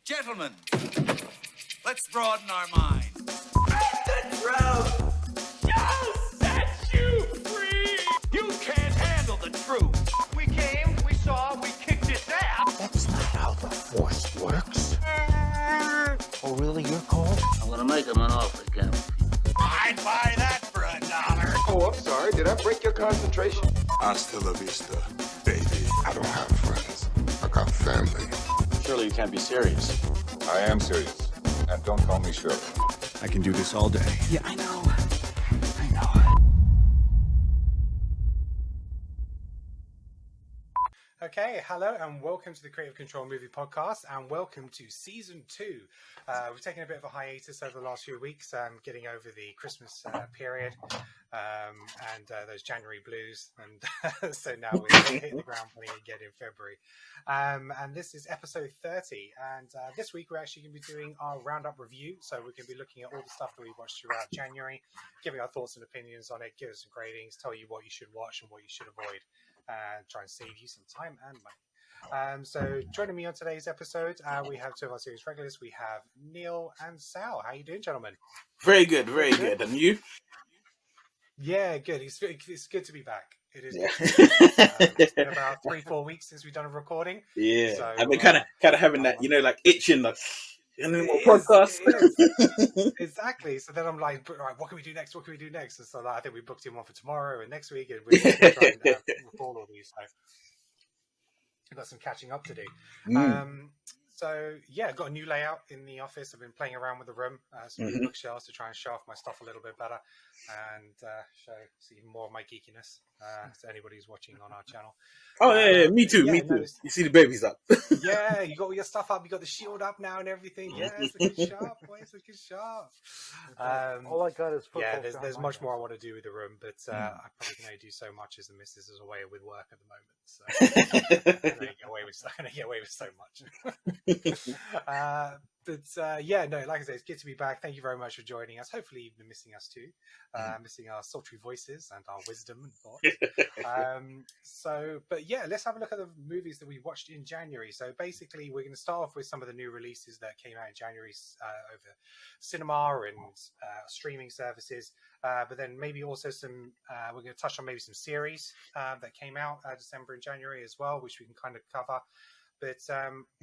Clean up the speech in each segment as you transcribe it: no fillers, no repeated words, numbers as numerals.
Gentlemen, let's broaden our minds. The truth! Just set you free! You can't handle the truth! We came, we saw, we kicked its ass! That's not how the Force works. Oh, really? You're cold? I'm gonna make him an offer again. I'd buy that for $1. Oh, I'm sorry. Did I break your concentration? Hasta la vista, baby. I don't have friends. I got family. Surely you can't be serious. I am serious. And don't call me Shirley. I can do this all day. Yeah, I know. Okay, hello and welcome to the Creative Control Movie Podcast, and welcome to Season 2. We've taken a bit of a hiatus over the last few weeks, getting over the Christmas period and those January blues, and so now we're hitting the ground running again in February. And this is episode 30, and this week we're actually going to be doing our roundup review, so we're going to be looking at all the stuff that we watched throughout January, giving our thoughts and opinions on it, give us some gradings, tell you what you should watch and what you should avoid. And try and save you some time and money. So joining me on today's episode, we have two of our series regulars. We have Neil and Sal. How you doing, gentlemen? Very good, very good. And you? Yeah, good. It's good to be back. It is. Yeah. It's been about 3-4 weeks since we've done a recording. Yeah, so, I've been kind of having that, like itching, like. And then more podcast. Exactly. So then I'm like, right, what can we do next? What can we do next? And so I think we booked him one for tomorrow and next week, and we're trying to record all these. So we've got some catching up to do. So yeah, got a new layout in the office. I've been playing around with the room, some new bookshelves to try and show off my stuff a little bit better and see more of my geekiness to anybody who's watching on our channel. Oh yeah, me too. You see the babies up. Yeah, you got all your stuff up. You got the shield up now and everything. Yeah, it's looking sharp. Boy, it's looking sharp. All I got is football. Yeah, there's much more I want to do with the room, but I probably can only do so much as the missus is away with work at the moment. So I'm going to get away with so much. Yeah, no, like I say, it's good to be back. Thank you very much for joining us. Hopefully you've been missing us too, missing our sultry voices and our wisdom and thoughts. But yeah, let's have a look at the movies that we watched in January. So basically we're going to start off with some of the new releases that came out in January over cinema and streaming services, but then maybe also some we're going to touch on maybe some series that came out December and January as well, which we can kind of cover. But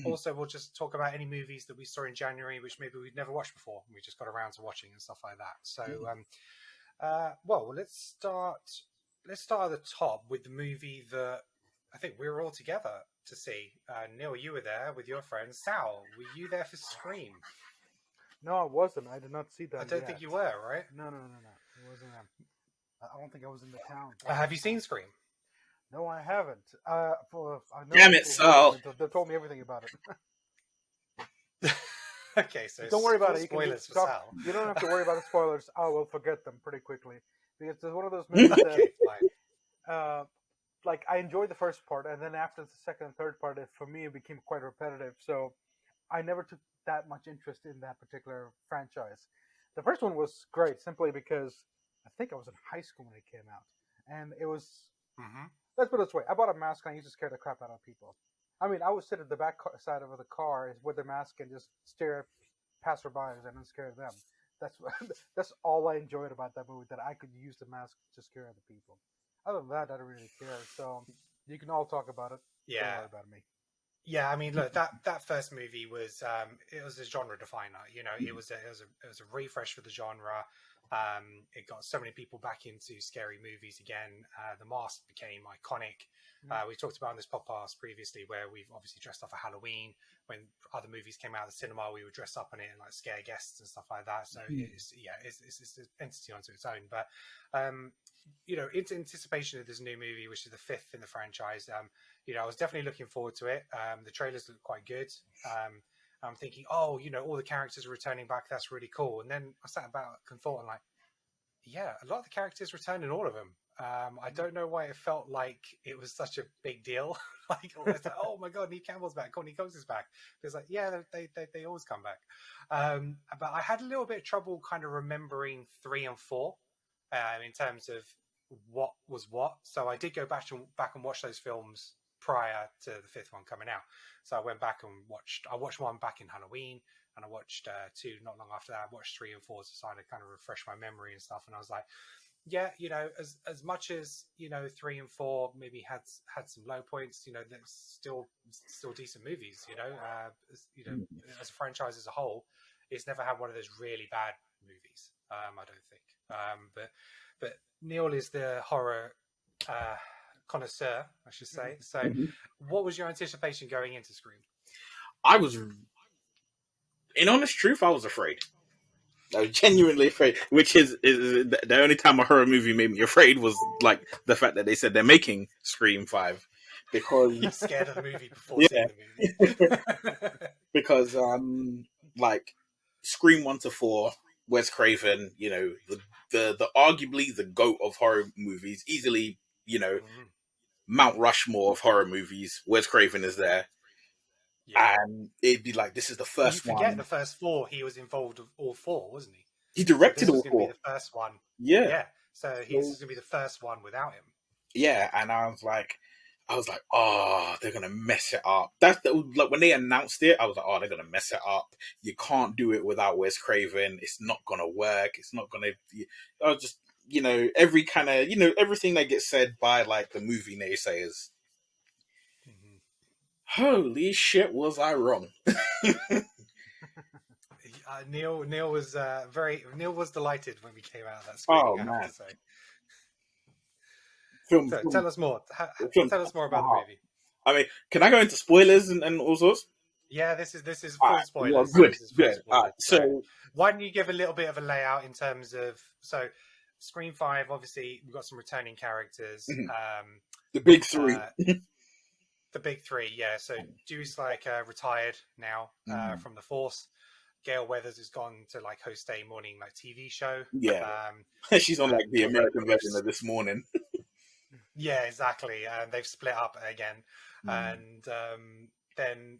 also we'll just talk about any movies that we saw in January which maybe we'd never watched before and we just got around to watching and stuff like that. So well, let's start at the top with the movie that I think we were all together to see. Neil, you were there with your friends. Sal, were you there for Scream? No, I wasn't. I did not see that. I don't think you were, right? No. It wasn't. I don't think I was in the town. Have you seen Scream? No, I haven't. Damn it, Sal. They told me everything about it. Okay, so don't worry about it. Spoilers for Sal. You don't have to worry about the spoilers. I will forget them pretty quickly because it's one of those movies that, like, I enjoyed the first part, and then after the second and third part, for me, it became quite repetitive. So I never took that much interest in that particular franchise. The first one was great simply because I think I was in high school when it came out, and it was. Let's put it this way. I bought a mask and I used to scare the crap out of people. I mean, I would sit at the back side of the car with the mask and just stare at passerbys and then scare them. That's all I enjoyed about that movie, that I could use the mask to scare other people. Other than that, I don't really care. So you can all talk about it. Yeah. Don't worry about me. Yeah, I mean, look, that first movie was it was a genre definer. It was a refresh for the genre. It got so many people back into scary movies again. The Mask became iconic. We talked about in this podcast previously where we've obviously dressed up for Halloween. When other movies came out of the cinema, we would dress up in it and like scare guests and stuff like that. So it's an entity onto its own. But it's anticipation of this new movie, which is the fifth in the franchise. I was definitely looking forward to it. The trailers look quite good. I'm thinking, all the characters are returning back. That's really cool. And then I sat back and thought, and a lot of the characters returned in all of them. I don't know why it felt like it was such a big deal. Oh my God, Neve Campbell's back, Courtney Cox is back. It's like, yeah, they always come back. But I had a little bit of trouble kind of remembering 3 and 4 in terms of what was what. So I did go back and watch those films prior to the fifth one coming out. So I went back and watched one back in Halloween, and I watched two not long after that. I watched 3 and 4 to try to kind of refresh my memory and stuff. And I was like, yeah, as much as 3 and 4 maybe had some low points, there's still decent movies. As a franchise as a whole, it's never had one of those really bad movies. I don't think. But Neil is the horror connoisseur, I should say. So, what was your anticipation going into Scream? I was, in honest truth, I was afraid. I was genuinely afraid, which is the only time a horror movie made me afraid was like the fact that they said they're making Scream 5, because you're scared of the movie before seeing the movie. Because like Scream 1 to 4, Wes Craven, the arguably the GOAT of horror movies, easily, Mount Rushmore of horror movies. Wes Craven is there. Yeah. And it'd be like, this is the first one. You forget the first 4, he was involved with all 4, wasn't he? He directed all 4. This was going to be the first one. Yeah. Yeah. So he's going to be the first one without him. Yeah, and I was like, oh, they're gonna mess it up. Like when they announced it, I was like, oh, they're gonna mess it up. You can't do it without Wes Craven. It's not gonna work. It's not gonna. I was just, every kind of, everything that gets said by like the movie naysayers. Holy shit, was I wrong? Neil was delighted when we came out of that screening. Oh man. So tell us more. Tell us more about the movie. I mean, can I go into spoilers and all sorts? Yeah, this is full spoilers. Well, good. Spoilers. So why don't you give a little bit of a layout in terms of Scream 5? Obviously, we've got some returning characters. The big 3. The big 3, yeah. So Dewey's retired now from the force. Gail Weathers has gone to host a morning TV show. Yeah, she's on the American version of This Morning. Yeah, exactly. They've split up again, and then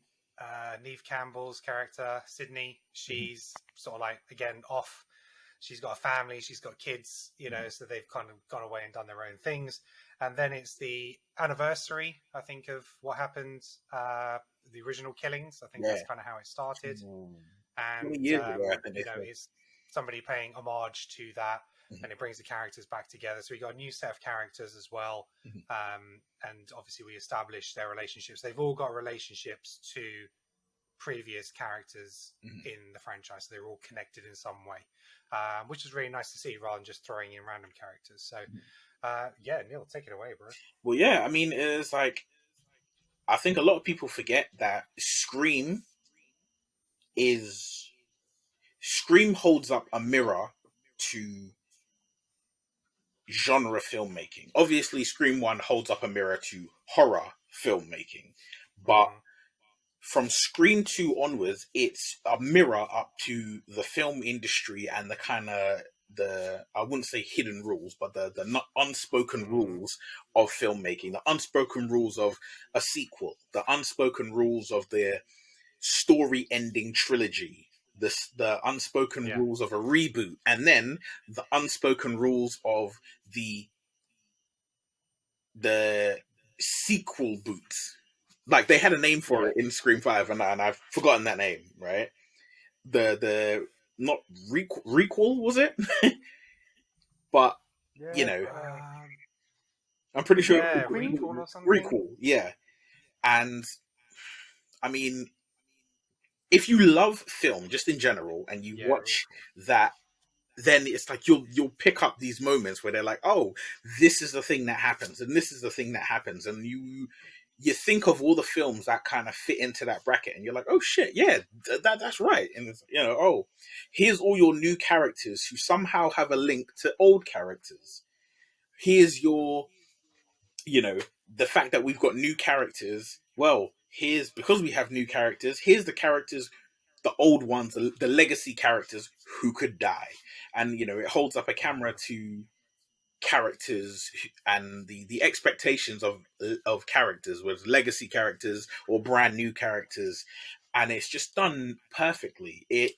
Neve Campbell's character Sydney, she's sort of again off. She's got a family, she's got kids, so they've kind of gone away and done their own things. And then it's the anniversary, I think, of what happened, the original killings. I think that's kind of how it started. And it's somebody paying homage to that. And it brings the characters back together. So we got a new set of characters as well. And obviously we established their relationships. They've all got relationships to previous characters in the franchise. They're all connected in some way, which is really nice to see rather than just throwing in random characters. So, Neil, take it away, bro. Well, yeah, I mean, it's I think a lot of people forget that Scream holds up a mirror to genre filmmaking. Obviously, Scream 1 holds up a mirror to horror filmmaking, but from Scream 2 onwards, it's a mirror up to the film industry and the kind of I wouldn't say hidden rules, but the not unspoken rules of filmmaking, the unspoken rules of a sequel, the unspoken rules of the story ending trilogy, the unspoken rules of a reboot, and then the unspoken rules of the sequel boots. Like they had a name for it in Scream 5, and I've forgotten that name. Right? The not requel was it? But I'm pretty sure requel. Yeah, and I mean, if you love film just in general and you watch that, then it's you'll pick up these moments where they're like, oh, this is the thing that happens, and this is the thing that happens, and you think of all the films that kind of fit into that bracket, and you're like, oh shit, yeah, that's right. And it's, oh, here's all your new characters who somehow have a link to old characters. Here's your, the fact that we've got new characters. Well, because we have new characters, here's the characters, the old ones, the legacy characters who could die. And, it holds up a camera to characters and the expectations of characters, with legacy characters or brand new characters, and it's just done perfectly. It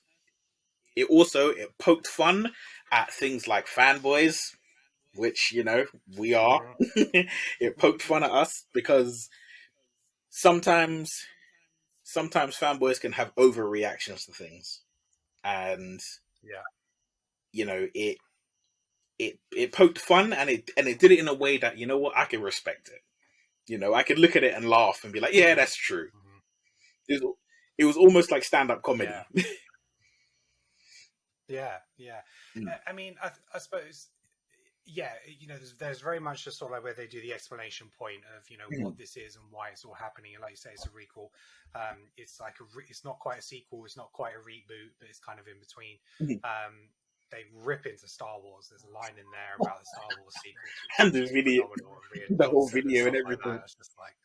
poked fun at things like fanboys, which we are. It poked fun at us because sometimes fanboys can have overreactions to things, and Yeah. you know it poked fun, and it did it in a way that, you know what, I can respect it. You know, I could look at it and laugh and be like, yeah, that's true. It was almost like stand-up comedy. Yeah. I mean, I suppose, yeah, you know, there's very much just sort of like where they do the explanation point of, you know, what this is and why it's all happening. And like you say, it's a recall. It's like it's not quite a sequel. It's not quite a reboot, but it's kind of in between. They rip into Star Wars. There's a line in there about the Star Wars sequel, and the video, the whole video and everything. Like that. It's just like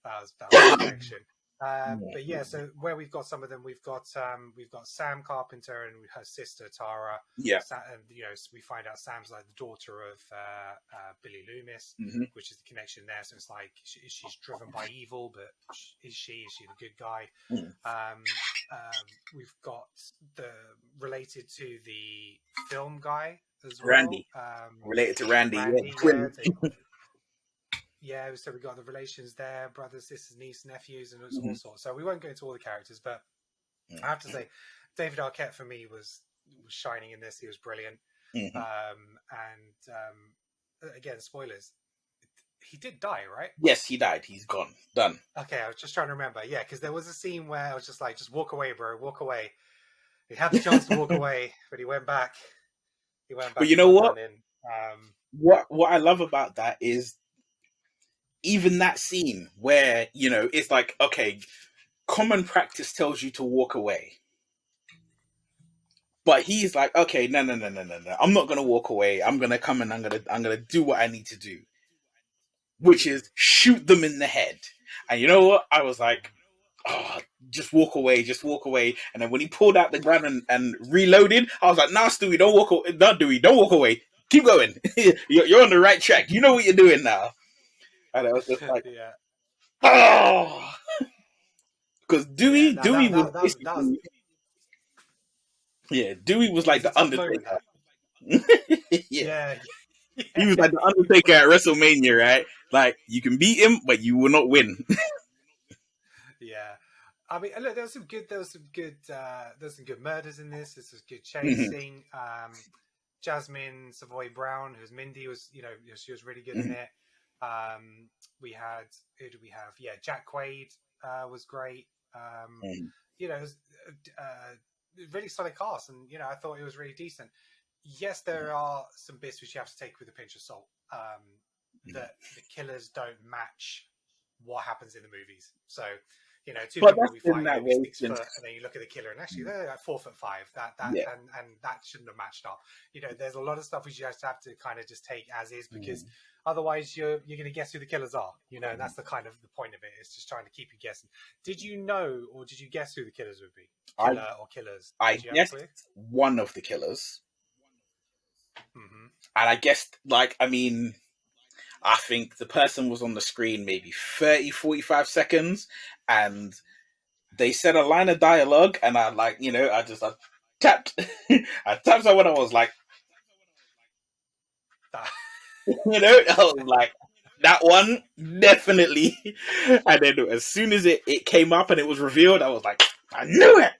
that was perfection. But yeah, so where we've got some of them, we've got Sam Carpenter and her sister Tara. Yeah, and you know, we find out Sam's like the daughter of Billy Loomis, which is the connection there. So it's like she's driven by evil, but is she the good guy? We've got the related to the film guy as well. Randy, related to Randy. Yeah, so we got the relations there, brothers, sisters, nieces, nephews, and all sorts. So we won't go into all the characters, but I have to say, David Arquette for me was shining in this. He was brilliant. Again, spoilers. He did die, right? Yes, he died. He's gone. Done. Okay, I was just trying to remember. Yeah, because there was a scene where I was just like, just walk away, bro, walk away. He had the chance to walk away, but he went back. But you know what? What I love about that is even that scene where, you know, it's like, okay, common practice tells you to walk away. But he's like, okay, no. I'm not going to walk away. I'm going to come and I'm going to do what I need to do, which is shoot them in the head. And you know what? I was like, oh, just walk away. And then when he pulled out the gun and reloaded, I was like, nah, Stewie, don't walk away. No, Dewey, don't walk away. Keep going. You're on the right track. You know what you're doing now. And I was just like, oh, because Dewey was Dewey was like the Undertaker. He was like the Undertaker at WrestleMania, right? Like, you can beat him, but you will not win. Yeah, I mean, look, there was some good murders in this. There's some good chasing. Jasmine Savoy Brown, who's Mindy, was, you know, she was really good in it. Who do we have? Yeah, Jack Quaid was great. You know, it was really solid cast, and you know, I thought it was really decent. Yes, there are some bits which you have to take with a pinch of salt. That the killers don't match what happens in the movies. So, you know, two people we fight over 6 foot, and then you look at the killer, and actually they're like 4'5". And that shouldn't have matched up. You know, there's a lot of stuff which you just have to kind of just take as is, because otherwise you're going to guess who the killers are. You know, and that's the kind of the point of it. It's just trying to keep you guessing. Did you know, or did you guess who the killers would be? Killer or killers? I guessed one of the killers, and I guessed, like, I mean, I think the person was on the screen maybe 30, 45 seconds, and they said a line of dialogue, and I, like, you know, I tapped. I tapped someone, I was like, you know, I was like, that one, definitely. And then as soon as it came up and it was revealed, I was like, I knew it!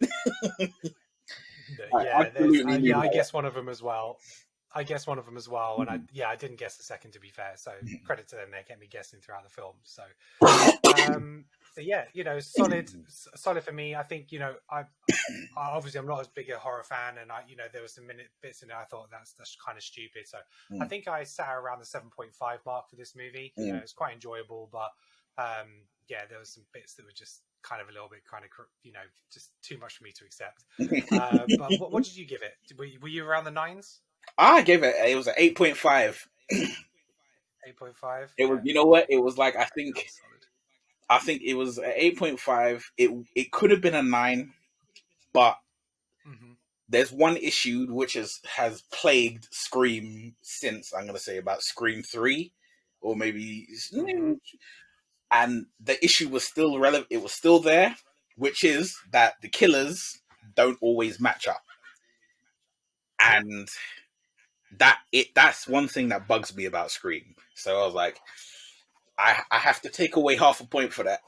I guess one of them as well. And I didn't guess the second, to be fair. So credit to them, they kept me guessing throughout the film. So, yeah, you know, solid for me. I think, you know, I obviously I'm not as big a horror fan, and you know, there were some bits in it I thought that's kind of stupid. So I think I sat around the 7.5 mark for this movie. You know, it's quite enjoyable, but yeah, there were some bits that were just kind of a little bit kind of, you know, just too much for me to accept. But what did you give it? Were you around the 9s? I gave it was an 8.5. 8.5. It was, you know what? It was like, I think it was an 8.5. It could have been a 9, but there's one issue which has plagued Scream since, I'm going to say, about Scream 3, or maybe, and the issue was still relevant. It was still there, which is that the killers don't always match up, and that's one thing that bugs me about Scream. So I was like, I have to take away half a point for that.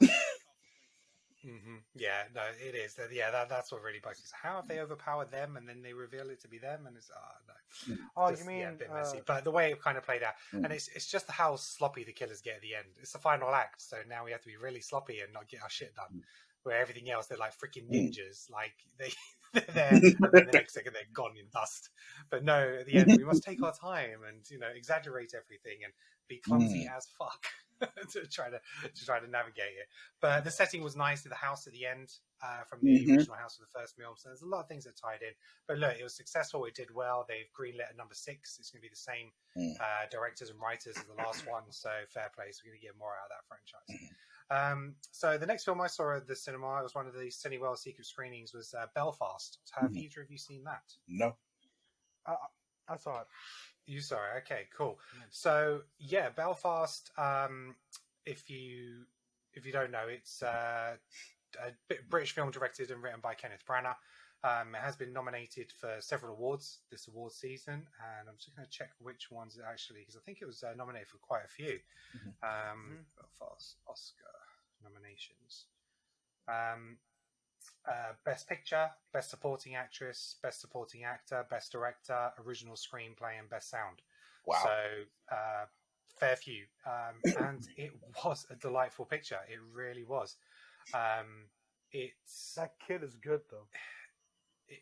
Yeah, no, it is. That's what really bugs me. How have they overpowered them, and then they reveal it to be them, and it's no. Oh, Just, you mean a bit messy. But the way it kind of played out, and it's just how sloppy the killers get at the end. It's the final act, so now we have to be really sloppy and not get our shit done. Where everything else, they're like freaking ninjas. Like they're there, and then the next second they're gone in dust. But no, at the end we must take our time and exaggerate everything and be clumsy as fuck to try to navigate it. But the setting was nice. The house at the end from the original house of the first film. So there's a lot of things that tied in. But look, it was successful. It did well. They've greenlit number 6. It's going to be the same directors and writers as the last one. So fair play. So we're going to get more out of that franchise. So the next film I saw at the cinema, it was one of the Cineworld secret screenings, was Belfast. Have either of you seen that? No. I saw it. You saw it. Okay, cool. So yeah, Belfast. If you don't know, it's a British film directed and written by Kenneth Branagh. It has been nominated for several awards this award season, and I'm just going to check which ones it actually, because I think it was nominated for quite a few. Belfast Oscar nominations. Best Picture, Best Supporting Actress, Best Supporting Actor, Best Director, Original Screenplay, and Best Sound. Wow. So, fair few. And it was a delightful picture. It really was. That kid is good, though.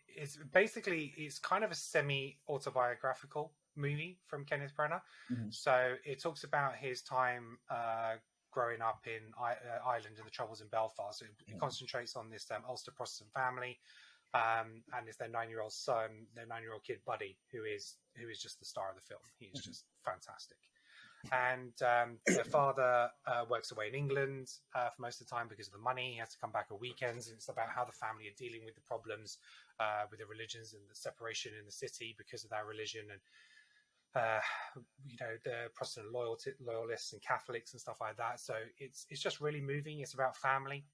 It's kind of a semi-autobiographical movie from Kenneth Branagh. So it talks about his time growing up in Ireland and the troubles in Belfast. It concentrates on this Ulster Protestant family, and it's their 9-year-old son, their 9-year-old kid Buddy, who is just the star of the film. He's just fantastic. And their father works away in England for most of the time because of the money. He has to come back at weekends, and it's about how the family are dealing with the problems with the religions and the separation in the city because of that religion, and the Protestant loyalists and Catholics and stuff like that. So it's just really moving. It's about family.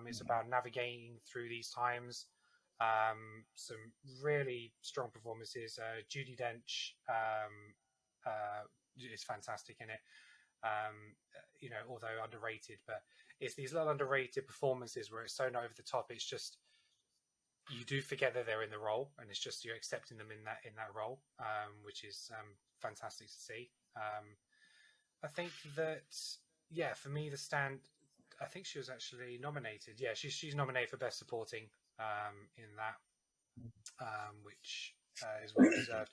It's about navigating through these times. Some really strong performances. Judi Dench is fantastic in it. Although underrated, but it's these little underrated performances where it's so over the top. It's just, you do forget that they're in the role, and it's just you're accepting them in that role, which is fantastic to see. I think that for me, The Stand, I think she was actually nominated. Yeah, she's nominated for Best Supporting in that, which is well deserved.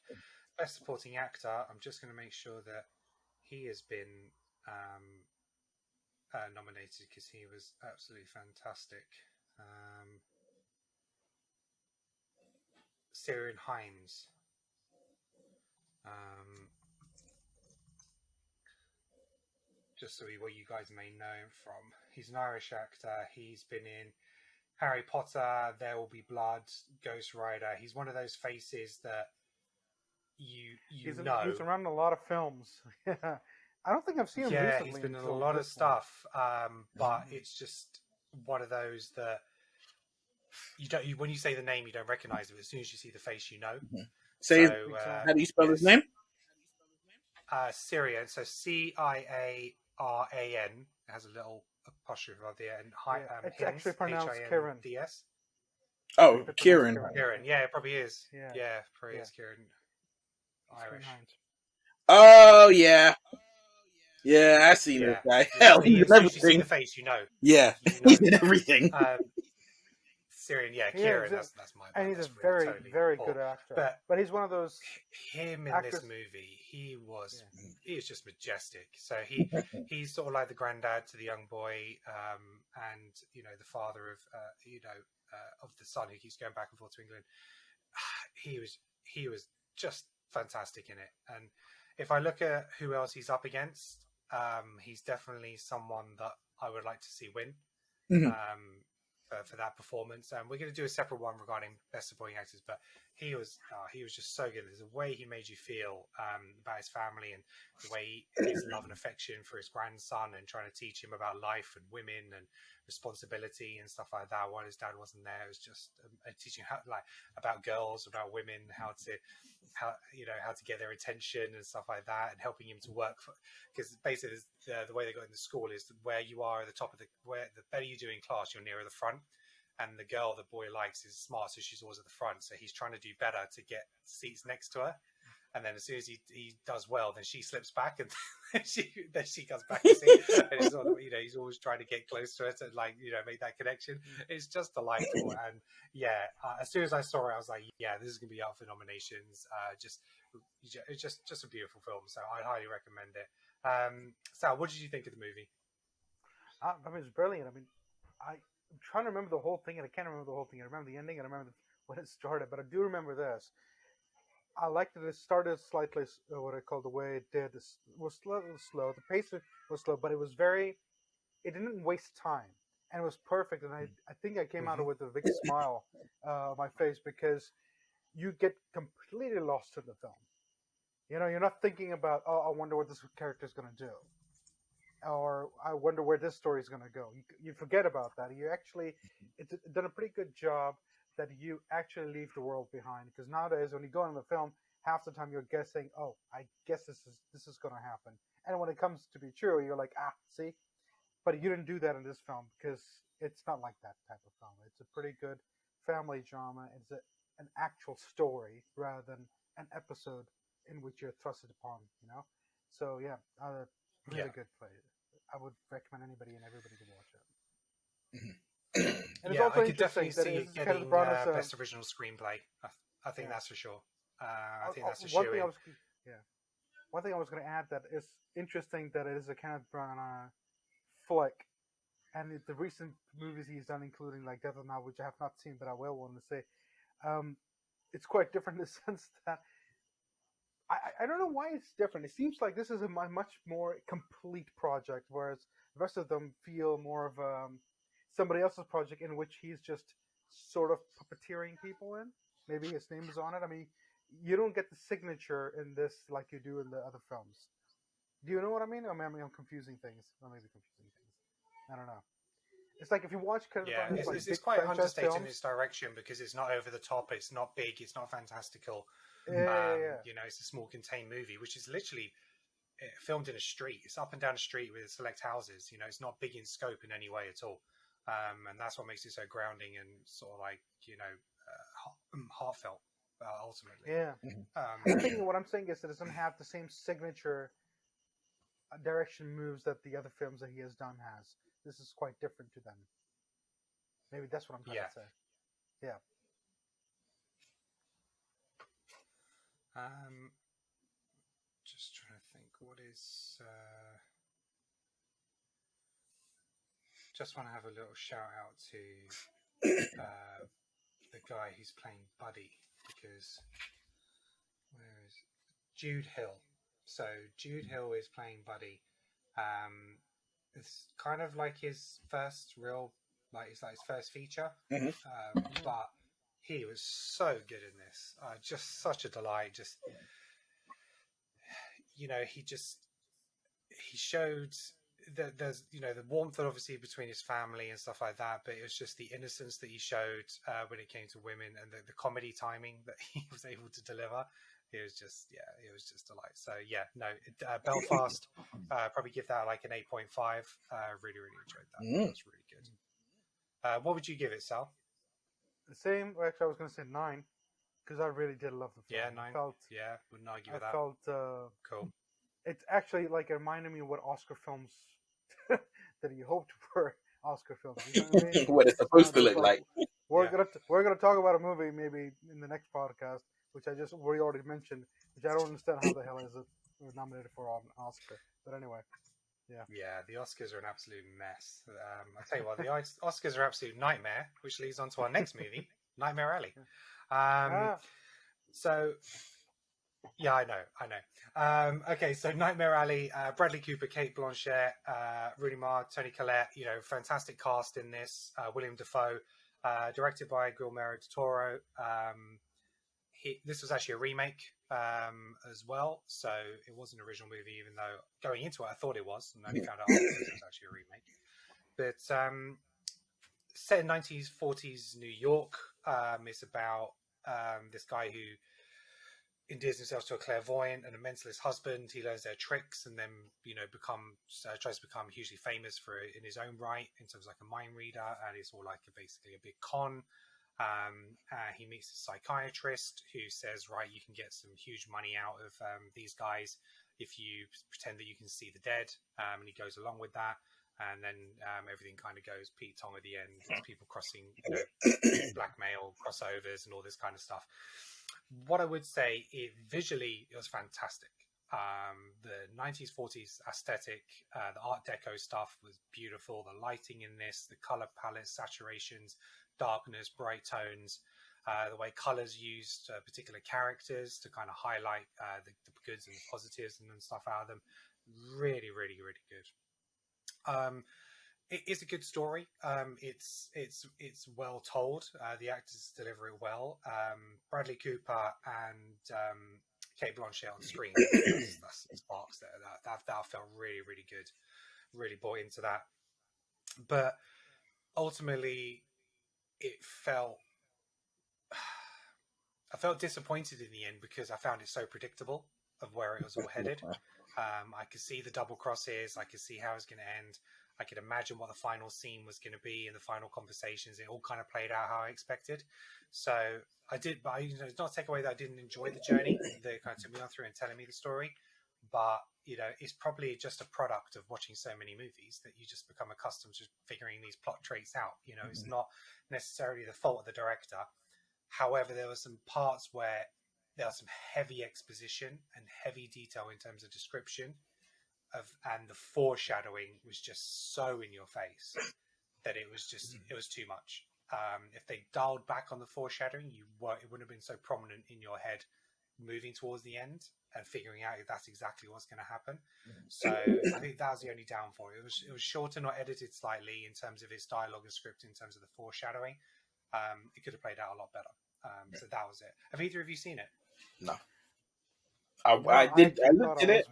Best Supporting Actor, I'm just going to make sure that he has been nominated because he was absolutely fantastic. Ciarán Hinds. Just so what you guys may know him from. He's an Irish actor. He's been in Harry Potter, There Will Be Blood, Ghost Rider. He's one of those faces that you know. He's around a lot of films. I don't think I've seen him recently. Yeah, he's been in a lot of stuff, but it's just one of those that when you say the name, you don't recognize it. But as soon as you see the face, you know. How do you spell his name? Ciarán, so Ciaran. It has a little apostrophe on there, and it's actually pronounced Kieran. Hinds. Oh, Kieran. Kieran, yeah, it probably is. Yeah, probably is Kieran. Irish. Oh yeah, I seen this guy. Hell, he's in everything. You see the face, you know. Yeah, he's in everything. Syrian, Kieran, that's my bad. And he's a very, very good actor. But he's one of those. Him in actors. This movie, he was just majestic. So he's sort of like the granddad to the young boy, and the father of of the son who keeps going back and forth to England. He was just fantastic in it. And if I look at who else he's up against, he's definitely someone that I would like to see win. For that performance, and we're going to do a separate one regarding best supporting actors. But he was just so good. There's a way he made you feel about his family, and the way his love and affection for his grandson, and trying to teach him about life and women and responsibility and stuff like that while his dad wasn't there. It was just teaching how about girls, about women, how to get their attention and stuff like that, and helping him to work for, because basically the way they got into school is where you are at the top of where the better you do in class, you're nearer the front. And the girl the boy likes is smart, so she's always at the front. So he's trying to do better to get seats next to her. And then as soon as he does well, then she slips back, and then she comes back to see. And he's he's always trying to get close to it and make that connection. It's just delightful. And as soon as I saw it, I was like, yeah, this is going to be up for nominations. It's just a beautiful film, so I highly recommend it. Sal, what did you think of the movie? I mean, it's brilliant. I mean, I'm trying to remember the whole thing, and I can't remember the whole thing. I remember the ending, and I remember when it started, but I do remember this. I liked that it started slightly, what I call the way it did. It was a little slow. The pace was slow, but it was it didn't waste time. And it was perfect. And I think I came out with a big smile on my face, because you get completely lost in the film. You're not thinking about, I wonder what this character is going to do. Or I wonder where this story is going to go. You forget about that. It's done a pretty good job that you actually leave the world behind. Because nowadays, when you go in the film, half the time you're guessing, I guess this is going to happen. And when it comes to be true, you're like, see? But you didn't do that in this film, because it's not like that type of film. It's a pretty good family drama. It's an actual story rather than an episode in which you're thrusted upon, So, really good play. I would recommend anybody and everybody to watch it. And it's also I could definitely see it getting best original screenplay. I think that's for sure. I think that's a shoe-in. One thing I was going to add that is interesting, that it is a Kenneth Branagh flick, and the recent movies he's done, including like Death on Now, which I have not seen, but I will want to say, it's quite different in the sense that I don't know why it's different. It seems like this is a much more complete project, whereas the rest of them feel more of somebody else's project in which he's just sort of puppeteering people in. Maybe his name is on it. I mean, you don't get the signature in this like you do in the other films. Do you know what I mean? I'm confusing things. I may be confusing things. I don't know. It's like if you watch... it's quite understated in its direction, because it's not over the top, it's not big, it's not fantastical. It's a small contained movie, which is literally filmed in a street. It's up and down a street with select houses. It's not big in scope in any way at all. And that's what makes it so grounding and sort of like, heartfelt, ultimately. Yeah. I think what I'm saying is that it doesn't have the same signature direction moves that the other films that he has done has. This is quite different to them. Maybe that's what I'm trying to say. Yeah. Just trying to think, what is... Just want to have a little shout out to the guy who's playing Buddy, because where is Jude Hill? So Jude Hill is playing Buddy. It's kind of like his first real, it's like his first feature, but he was so good in this. Just such a delight. Just he showed that there's the warmth obviously between his family and stuff like that, but it was just the innocence that he showed when it came to women, and the comedy timing that he was able to deliver. It was just a delight. So Belfast, probably give that like an 8.5. Really enjoyed that. That was really good. What would you give it, Sal? The same. Actually, I was going to say 9, because I really did love the film. Yeah, 9. Wouldn't argue with that. I felt cool. It's actually like it reminded me of what Oscar films that you hoped were Oscar films. You know what I mean? What it's supposed to look like. We're gonna talk about a movie maybe in the next podcast, which we already mentioned, which I don't understand how the hell is it nominated for an Oscar. But anyway, yeah, the Oscars are an absolute mess. I tell you what, the Oscars are an absolute nightmare, which leads on to our next movie, Nightmare Alley. So. Yeah, I know. Okay, so Nightmare Alley, Bradley Cooper, Kate Blanchett, Rooney Mara, Toni Collette, fantastic cast in this. William Dafoe, directed by Guillermo del Toro. This was actually a remake as well, so it was an original movie, even though going into it I thought it was, and only found out afterwards it was actually a remake. But set in 1940s New York. It's about this guy who endears himself to a clairvoyant and a mentalist husband. He learns their tricks and then, tries to become hugely famous in his own right in terms of like a mind reader, and it's all like basically a big con. He meets a psychiatrist who says, right, you can get some huge money out of these guys if you pretend that you can see the dead, and he goes along with that. And then everything kind of goes Pete Tong at the end. There's people crossing, blackmail, crossovers, and all this kind of stuff. What I would say, visually, it was fantastic. The 1940s, 40s aesthetic, the Art Deco stuff was beautiful. The lighting in this, the color palette, saturations, darkness, bright tones, the way colors used particular characters to kind of highlight the goods and the positives and stuff out of them. Really, really, really good. It is a good story. It's well told. The actors deliver it well. Bradley Cooper and Kate Blanchett on screen. That's sparks there. That felt really, really good. Really bought into that. But ultimately, I felt disappointed in the end because I found it so predictable of where it was all headed. I could see the double crosses. I could see how it was going to end. I could imagine what the final scene was going to be and the final conversations. It all kind of played out how I expected. So I did, but it's not to take away that I didn't enjoy the journey. They kind of took me on through and telling me the story. But, it's probably just a product of watching so many movies that you just become accustomed to figuring these plot traits out. It's not necessarily the fault of the director. However, there were some parts where there was some heavy exposition and heavy detail in terms of description and the foreshadowing was just so in your face that it was too much. If they dialed back on the foreshadowing, it wouldn't have been so prominent in your head moving towards the end and figuring out if that's exactly what's going to happen. So I think that was the only downfall. It was shortened or edited slightly in terms of its dialogue and script, in terms of the foreshadowing. It could have played out a lot better. So that was it. Have either of you seen it? No. I did. I looked at it.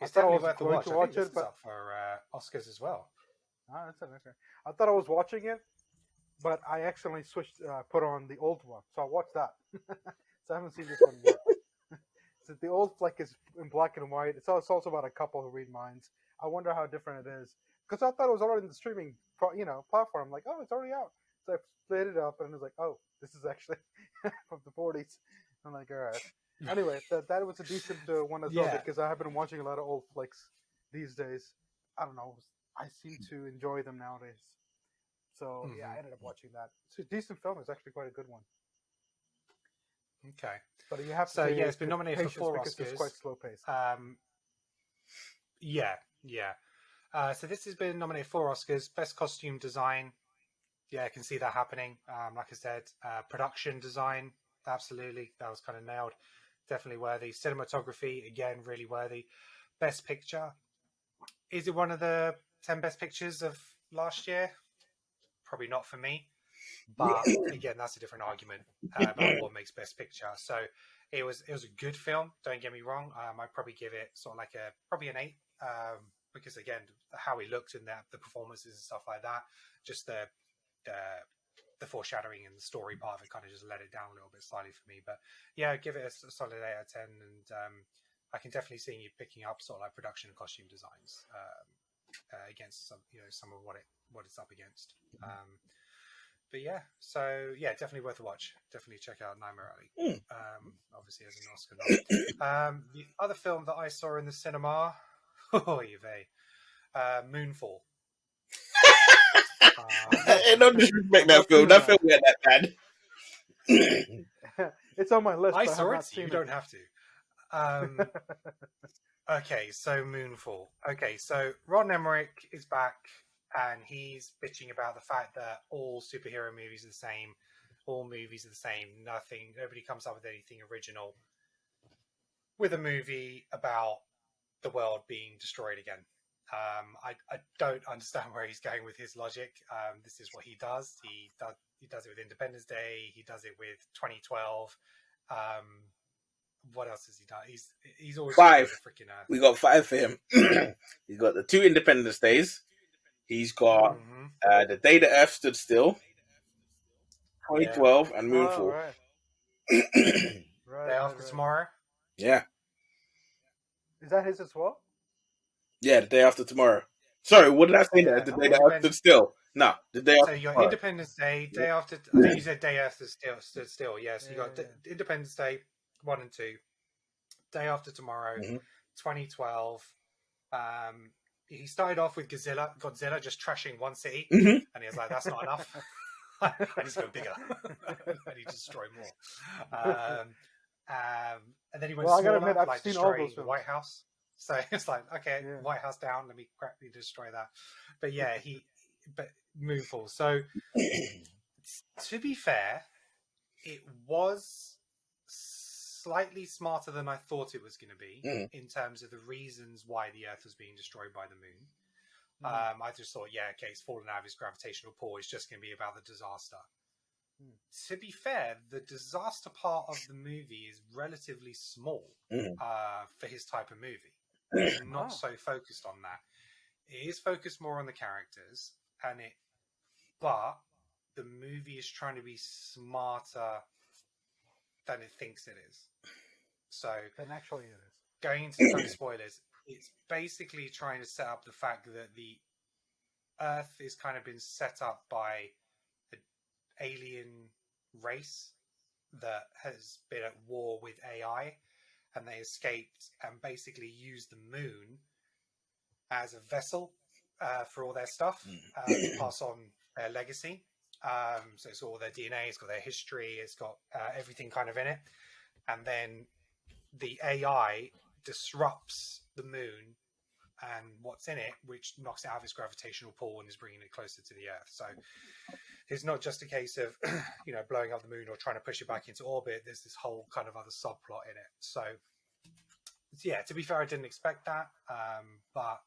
It's definitely worth the watch. I think this is up for Oscars as well. That's okay. I thought I was watching it, but I accidentally put on the old one, so I watched that. So I haven't seen this one yet. So the old flick is in black and white. It's also about a couple who read minds. I wonder how different it is, because I thought it was already in the streaming, platform. Like, oh, it's already out. So I split it up, and it was like, oh, this is actually from the 40s. I'm like, all right. Anyway, that was a decent one as well, because I have been watching a lot of old flicks these days. I don't know. I seem to enjoy them nowadays. So, I ended up watching that. It's a decent film. It's actually quite a good one. Okay. But you have to say it's been nominated for 4 Oscars. It's quite slow paced. So this has been nominated for 4 Oscars. Best costume design. Yeah, I can see that happening. Like I said, production design. Absolutely. That was kind of nailed. Definitely worthy. Cinematography, again, really worthy. Best picture. Is it one of the 10 best pictures of last year? Probably not for me. But again, that's a different argument about what makes best picture. So it was a good film. Don't get me wrong. I'd probably give it sort of like probably an 8. Because again, how he looked in the performances and stuff like that, just the foreshadowing and the story part of it kind of just let it down a little bit slightly for me. But yeah, give it a solid 8 out of 10. And I can definitely see you picking up sort of like production and costume designs against some of what it's up against. But yeah, so yeah, definitely worth a watch. Definitely check out Nightmare Alley. Obviously as an Oscar nom. The other film that I saw in the cinema, Moonfall. Don't disrespect that film. That film wasn't that bad. It's on my list. I saw it, so you don't have to. Okay, so Moonfall. Okay, so Ron Emmerich is back, and he's bitching about the fact that all superhero movies are the same. All movies are the same. Nobody comes up with anything original with a movie about the world being destroyed again. I don't understand where he's going with his logic. This is what he does. He does it with Independence Day. He does it with 2012. What else has he done? He's always 5. freaking We got 5 for him. He's got the 2 Independence Days. He's got The Day the Earth Stood Still, 2012, and Moonfall. Right. Day After Tomorrow. Yeah. Is that his as well? Yeah, The Day After Tomorrow. Sorry, what did I say there? The Day the Earth Stood Still. No, The Day After So you got Tomorrow. Independence Day, Day After. I think you said Day After Stood Still. Yes, you got Independence Day 1 and 2, Day After Tomorrow, 2012. He started off with Godzilla just trashing one city, and he was like, "That's not enough. I need to go bigger. I need to destroy more." And then he went smaller, like destroying the White House. So it's like, okay, White House down. Let me destroy that. But yeah, but Moonfall. So to be fair, it was slightly smarter than I thought it was going to be in terms of the reasons why the Earth was being destroyed by the moon. I just thought, okay, it's fallen out of its gravitational pull. It's just going to be about the disaster. To be fair, the disaster part of the movie is relatively small for his type of movie. It's not so focused on that. It is focused more on the characters, but the movie is trying to be smarter than it thinks it is. So, then actually it is. Going into some spoilers, it's basically trying to set up the fact that the Earth is kind of been set up by an alien race that has been at war with AI, and they escaped and basically used the moon as a vessel for all their stuff to pass on their legacy. So it's all their DNA, it's got their history, it's got everything kind of in it. And then the AI disrupts the moon and what's in it, which knocks it out of its gravitational pull and is bringing it closer to the Earth. So it's not just a case of, blowing up the moon or trying to push it back into orbit. There's this whole kind of other subplot in it. So, yeah, to be fair, I didn't expect that. But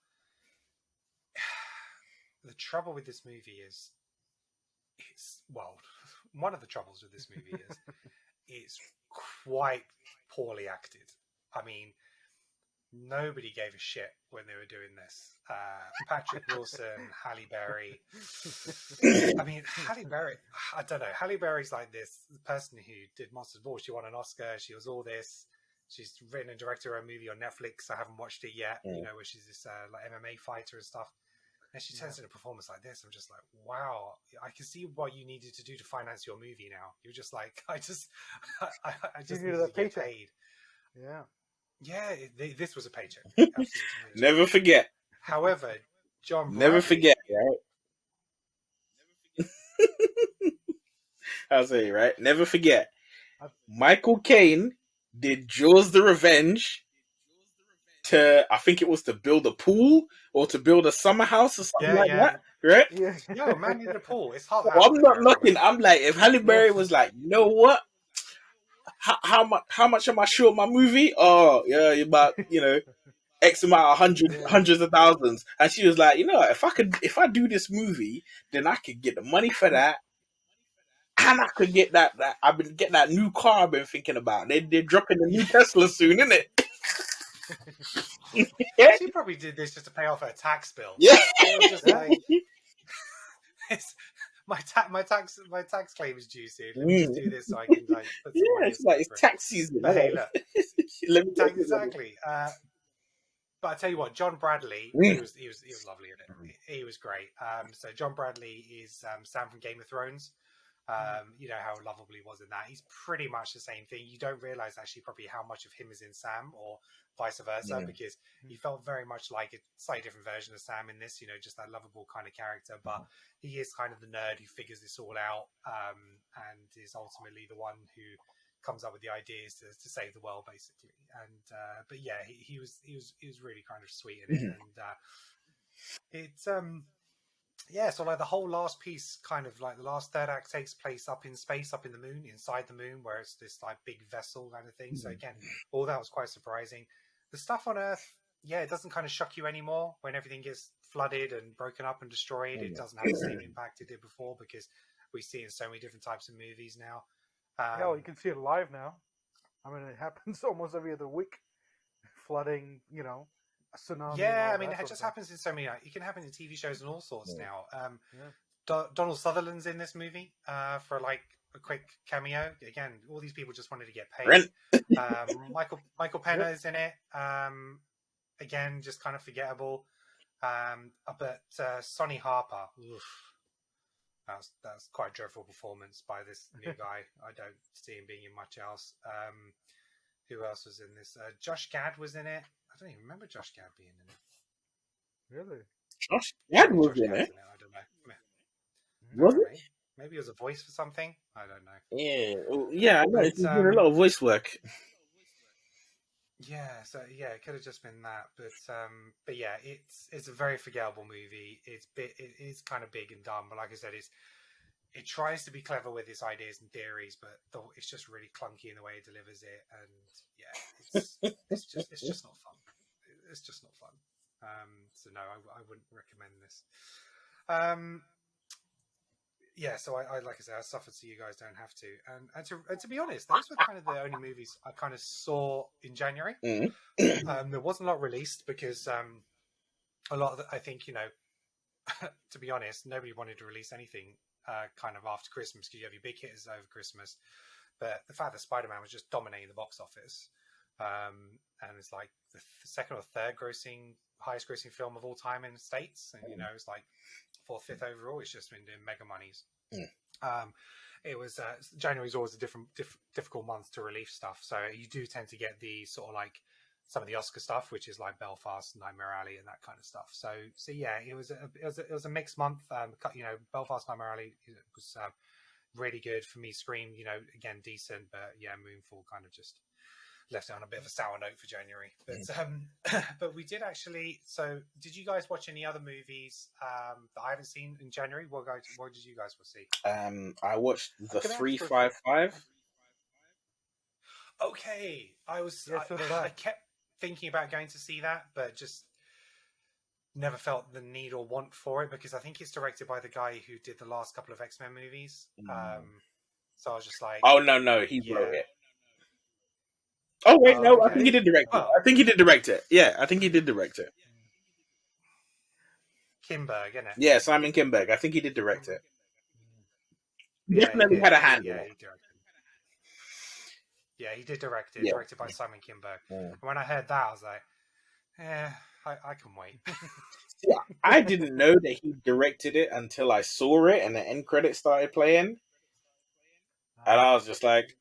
the trouble with this movie is, one of the troubles with this movie is it's quite poorly acted. I mean, nobody gave a shit when they were doing this. Patrick Wilson, Halle Berry. I mean, Halle Berry, I don't know. Halle Berry's like this person who did Monsters Ball. She won an Oscar. She was all this. She's written and directed her own movie on Netflix. I haven't watched it yet, where she's this like MMA fighter and stuff. And she turns in a performance like this. I'm just like, wow, I can see what you needed to do to finance your movie now. You're just like, I just need to get paid. Yeah. Yeah, this was a paycheck. Never forget. However, John Bradley... Never forget, right? I'll say, right? Never forget. Michael Caine did Jaws the Revenge I think it was to build a pool or to build a summer house or something that, right? Yo, man in the pool. It's hot. I'm not looking. I'm like, if Halle Berry was like, you know what? How much am I short my movie? Oh, yeah, about, X amount of hundreds of thousands. And she was like, if I do this movie, then I could get the money for that. And I could get that new car I've been thinking about. They're dropping the new Tesla soon, isn't it? She probably did this just to pay off her tax bill. Yeah. It was just like, my tax claim is due soon. Let me just do this so I can like put some money it's like it's tax season. But hey, look, exactly. But I tell you what, John Bradley, he was lovely in it. He was great. So John Bradley is Sam from Game of Thrones. You know how lovable he was in that. He's pretty much the same thing. You don't realize actually probably how much of him is in Sam or vice versa, because he felt very much like a slightly different version of Sam in this, just that lovable kind of character. But he is kind of the nerd who figures this all out, and is ultimately the one who comes up with the ideas to save the world, basically. And but yeah, he was really kind of sweet in it, and it's so like the whole last piece, kind of like the last third act, takes place up in space, up in the moon, inside the moon, where it's this like big vessel kind of thing. So again, all that was quite surprising. The stuff on Earth, it doesn't kind of shock you anymore when everything gets flooded and broken up and destroyed. It doesn't have the same impact it did before, because we see it in so many different types of movies now. You can see it live now. I mean, it happens almost every other week. Flooding, tsunami. Yeah, and I all mean, that it sort of just thing. happens in so many. It can happen in TV shows and all sorts now. Yeah. Donald Sutherland's in this movie for like a quick cameo. Again, all these people just wanted to get paid. Rent. Michael Pena is in it. Again, just kind of forgettable. But Sonny Harper, oof, that's quite a dreadful performance by this new guy. I don't see him being in much else. Who else was in this? Josh Gad was in it. I don't even remember Josh Gad being in it. Really? Josh Gad was Josh in Gad's it. I don't know. Was it? Maybe. Maybe it was a voice for something. I don't know. Yeah. Oh, yeah, I know. But, He's doing a lot of voice work. Yeah, so yeah, it could have just been that, but yeah, it's a very forgettable movie. It is kind of big and dumb, but like I said, it tries to be clever with its ideas and theories, but it's just really clunky in the way it delivers it, and yeah, it's just not fun. It's just not fun. So no, I wouldn't recommend this. Yeah, so I like I said, I suffered so you guys don't have to. And to be honest, those were kind of the only movies I kind of saw in January. There wasn't a lot released because a lot of I think, to be honest, nobody wanted to release anything kind of after Christmas because you have your big hitters over Christmas. But the fact that Spider-Man was just dominating the box office, and it's like the second or third highest grossing film of all time in the States, and it's like fourth, fifth overall. It's just been doing mega monies. It was January's always a difficult month to release stuff, so you do tend to get the sort of like some of the Oscar stuff, which is like Belfast, Nightmare Alley, and that kind of stuff. So yeah, it was a mixed month. Belfast, Nightmare Alley was really good for me. Scream, again decent, but yeah, Moonfall kind of just left it on a bit of a sour note for January. But but we did actually. So did you guys watch any other movies that I haven't seen in January? What did you guys see? I watched the 355. Okay, I kept thinking about going to see that, but just never felt the need or want for it because I think it's directed by the guy who did the last couple of X-Men movies. So I was just like, oh no, he wrote it. Oh wait, no, okay. I think he did direct it. I think he did direct it. Yeah, I think he did direct it. Kinberg, isn't it? Yeah, Simon Kinberg. I think he did direct it. Definitely had a hand in it. Yeah, he did direct it. Directed by Simon Kinberg. And when I heard that, I was like, I can wait. Yeah, I didn't know that he directed it until I saw it and the end credits started playing. And I was just like,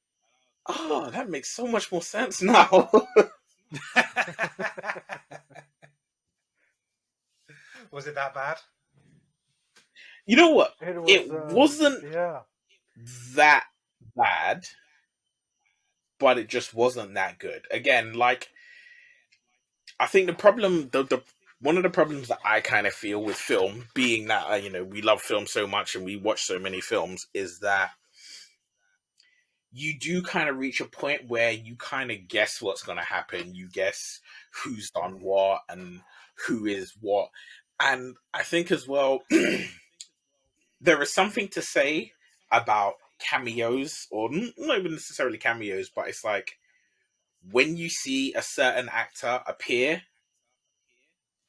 oh, that makes so much more sense now. Was it that bad? You know what? It wasn't that bad, but it just wasn't that good. Again, like, I think the problem, one of the problems that I kind of feel with film, being that, we love film so much and we watch so many films, is that you do kind of reach a point where you kind of guess what's going to happen. You guess who's done what and who is what. And I think as well, there is something to say about cameos, or not even necessarily cameos, but it's like when you see a certain actor appear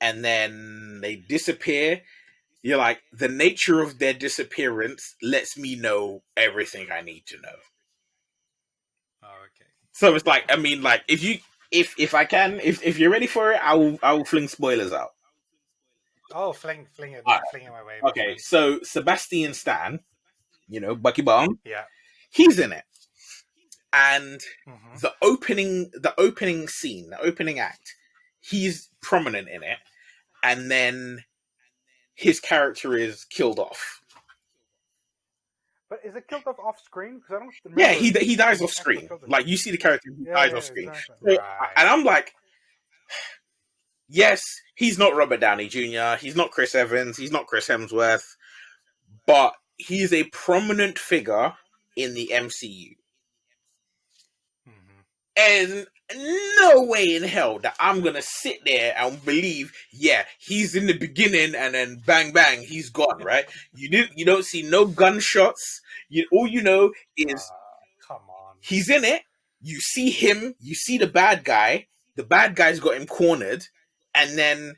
and then they disappear, you're like, the nature of their disappearance lets me know everything I need to know. Oh, okay. So it's like, I mean, like, if you're ready for it, I will fling spoilers out. Oh, fling it my way. Okay, so Sebastian Stan, Bucky Barnes, yeah, he's in it, and the opening scene, the opening act, he's prominent in it, and then his character is killed off. But is it killed off screen? Because I don't remember. Yeah, he dies off screen. Like, you see the character, he dies off screen. Exactly. So, and I'm like, yes, he's not Robert Downey Jr., he's not Chris Evans, he's not Chris Hemsworth, but he's a prominent figure in the MCU. And no way in hell that I'm going to sit there and believe, yeah, he's in the beginning and then bang, bang, he's gone, right? You don't see no gunshots. All you know is, come on, he's in it. You see him. You see the bad guy. The bad guy's got him cornered. and then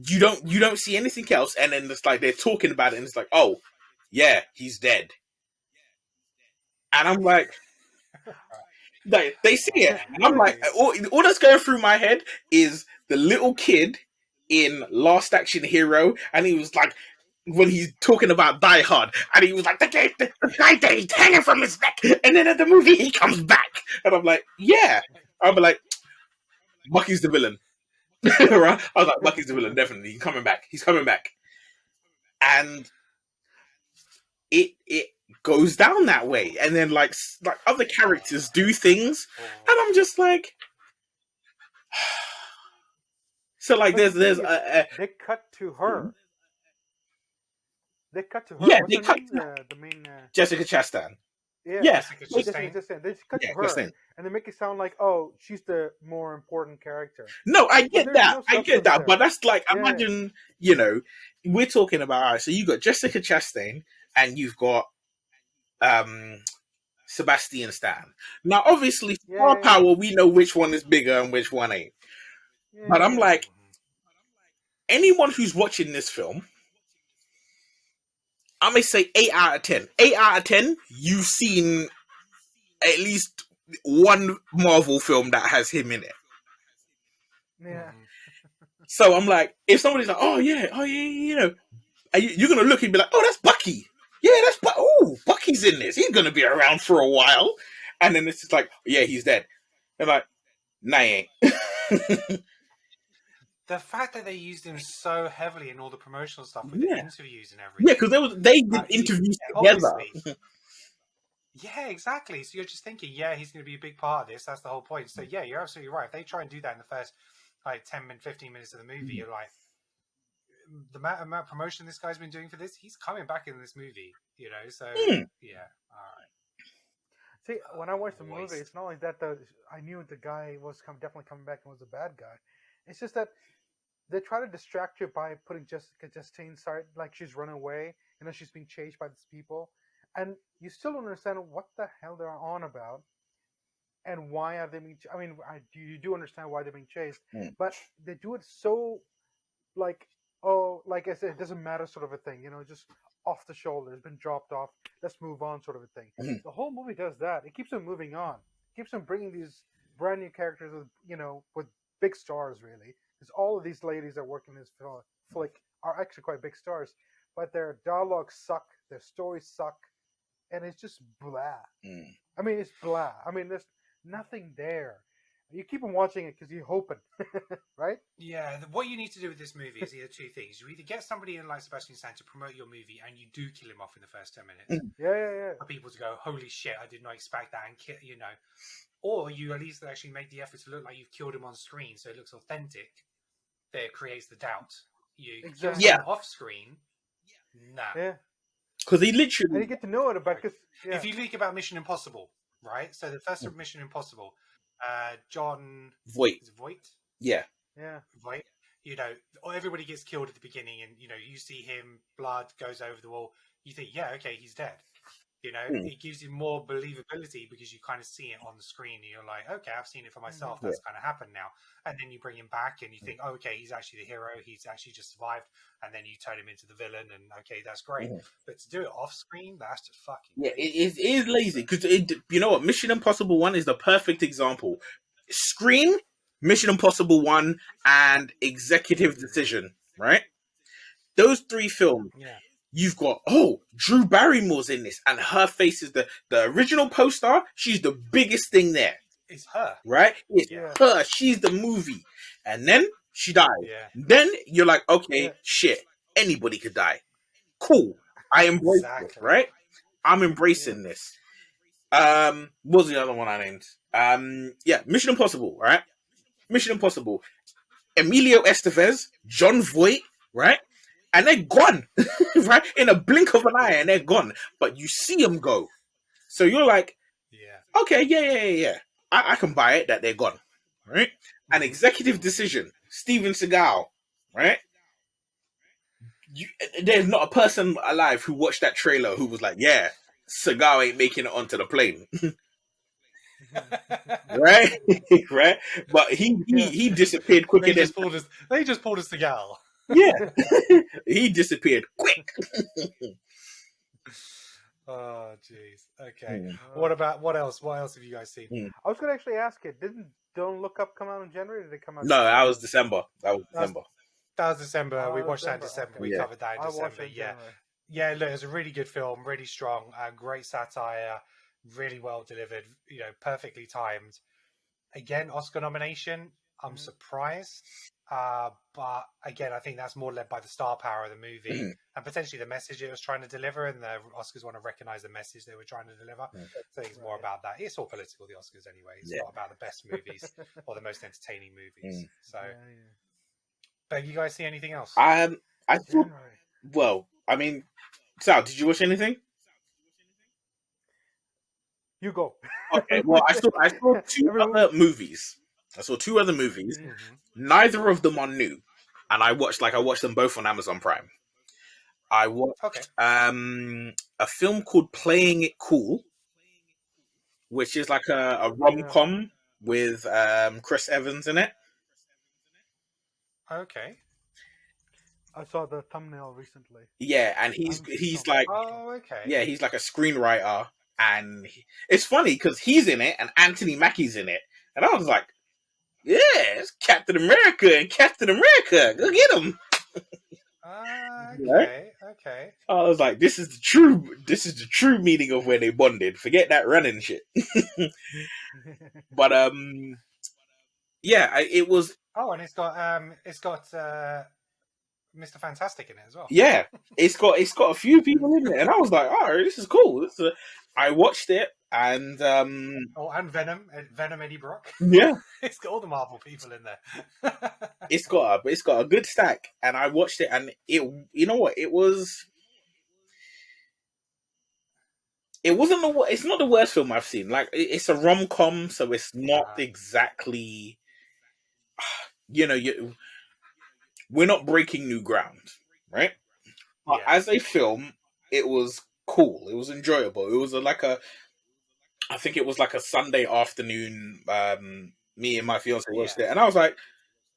you don't see anything else, and then it's like they're talking about it, and it's like, oh yeah, he's dead, and I'm like they see it, and I'm like, all that's going through my head is the little kid in Last Action Hero, and he was like, when he's talking about Die Hard, and he was like, the guy that he's hanging from his neck, and then at the movie he comes back, and I'm like, yeah, I'm like, Bucky's the villain. Right? I was like, Bucky's the villain, definitely. He's coming back. And it goes down that way. And then like other characters do things, and I'm just like, so like there's they cut to her. They cut to her. Yeah, What's they her cut name? The main Jessica Chastain. Yeah, Yes. they just cut to her, Chastain. and they make it sound like, oh, she's the more important character. No, I get that. No I get that. there. But that's like, imagine, we're talking about, all right, so you got Jessica Chastain and you've got Sebastian Stan. Now, obviously, star power, we know which one is bigger and which one ain't. But I'm like, anyone who's watching this film, I may say 8 out of 10. 8 out of 10, you've seen at least one Marvel film that has him in it. Yeah. So I'm like, if somebody's like, oh yeah, and you're gonna look and be like, oh, that's Bucky. Yeah, Bucky's in this. He's gonna be around for a while. And then it's just like, yeah, he's dead. And like, nah, he ain't. The fact that they used him so heavily in all the promotional stuff with the interviews and everything. Yeah, because they did interviews together. Yeah, exactly. So you're just thinking, yeah, he's going to be a big part of this. That's the whole point. So yeah, you're absolutely right. If they try and do that in the first 10 minutes, 15 minutes of the movie, you're like, the amount of promotion this guy's been doing for this, he's coming back in this movie, So yeah, all right. See, when I watched the movie, it's not like that. I knew the guy was definitely coming back and was a bad guy. It's just that they try to distract you by putting Jessica Chastain side, like she's run away, she's being chased by these people, and you still don't understand what the hell they're on about, and why are they being? You do understand why they're being chased, but they do it so, like I said, it doesn't matter, sort of a thing, just off the shoulder, it's been dropped off. Let's move on, sort of a thing. The whole movie does that. It keeps them moving on. It keeps them bringing these brand new characters with big stars, really, because all of these ladies that work in this flick are actually quite big stars, but their dialogues suck, their stories suck, and it's just blah. It's blah. There's nothing there. You keep on watching it because you're hoping, right? Yeah, what you need to do with this movie is either two things. You either get somebody in like Sebastian Stan to promote your movie, and you do kill him off in the first 10 minutes. Yeah. For people to go, holy shit, I did not expect that, and kill, Or you at least actually make the effort to look like you've killed him on screen, so it looks authentic. That creates the doubt. You kill him off screen, nah. Yeah. Because he literally... And you get to know it about... If you leak about Mission Impossible, right? So the first Mission Impossible, John... Voight. Is it Voight? Yeah. Voight. Everybody gets killed at the beginning, and, you see him, blood goes over the wall. You think, yeah, okay, he's dead. It gives you more believability because you kind of see it on the screen and you're like, okay, I've seen it for myself. That's kind of happened now. And then you bring him back and you think, oh, okay, he's actually the hero. He's actually just survived. And then you turn him into the villain and okay, that's great. But to do it off screen, that's just fucking lazy. It is lazy because you know what? Mission Impossible 1 is the perfect example. Scream, Mission Impossible 1 and Executive Decision, right? Those three films. Yeah. You've got, Drew Barrymore's in this, and her face is the original poster. She's the biggest thing there. It's her. Right? It's her. She's the movie. And then she dies. Yeah. Then you're like, okay, shit, anybody could die. Cool. I embrace it, right? I'm embracing this. What was the other one I named? Mission Impossible, right? Mission Impossible. Emilio Estevez, John Voight, right? And they're gone, right? In a blink of an eye, and they're gone. But you see them go. So you're like, okay, yeah. I can buy it that they're gone, right? An Executive Decision, Steven Seagal, right? There's not a person alive who watched that trailer who was like, yeah, Seagal ain't making it onto the plane. right, right. But he disappeared quicker They than just pulled us. They just pulled us together. yeah. He disappeared quick. Oh, jeez. Okay. What else? What else have you guys seen? I was going to actually ask it. Didn't Don't Look Up come out in January? Or did it come out? No, that was December. That was December. That was December. Oh, We that watched was that in December. December. Okay. We Yeah. covered that in I watched December. it in Yeah. January. Yeah, look, it's a really good film, really strong, great satire, really well delivered, perfectly timed. Again, Oscar nomination. I'm surprised. But again, I think that's more led by the star power of the movie and potentially the message it was trying to deliver, and the Oscars want to recognize the message they were trying to deliver. So I think it's more about that. It's all political, the Oscars anyway. It's not about the best movies or the most entertaining movies. So, but you guys see anything else? I thought. Well, I mean, Sal, did you watch anything? You go. Okay, well, I saw two other movies. I saw two other movies. Neither of them are new, and I watched them both on Amazon Prime. I watched a film called Playing It Cool, which is like a rom-com with Chris Evans in it. Okay. I saw the thumbnail recently. Yeah, and he's like, yeah, he's like a screenwriter, and it's funny because he's in it and Anthony Mackie's in it, and I was like, yeah, it's Captain America and Captain America, go get him. Okay. I was like, this is the true meaning of where they bonded. Forget that running shit. But yeah, it was. Oh, and it's got Mr. Fantastic in it as well. Yeah, it's got a few people in it, and I was like, oh, this is cool. I watched it, and and Venom Eddie Brock. Yeah, it's got all the Marvel people in there. it's got a good stack, and I watched it, and you know what, it's not the worst film I've seen. Like, it's a rom-com, so it's not exactly, we're not breaking new ground, right? But as a film, it was cool. It was enjoyable. It was I think it was like a Sunday afternoon. Me and my fiance watched it, and I was like,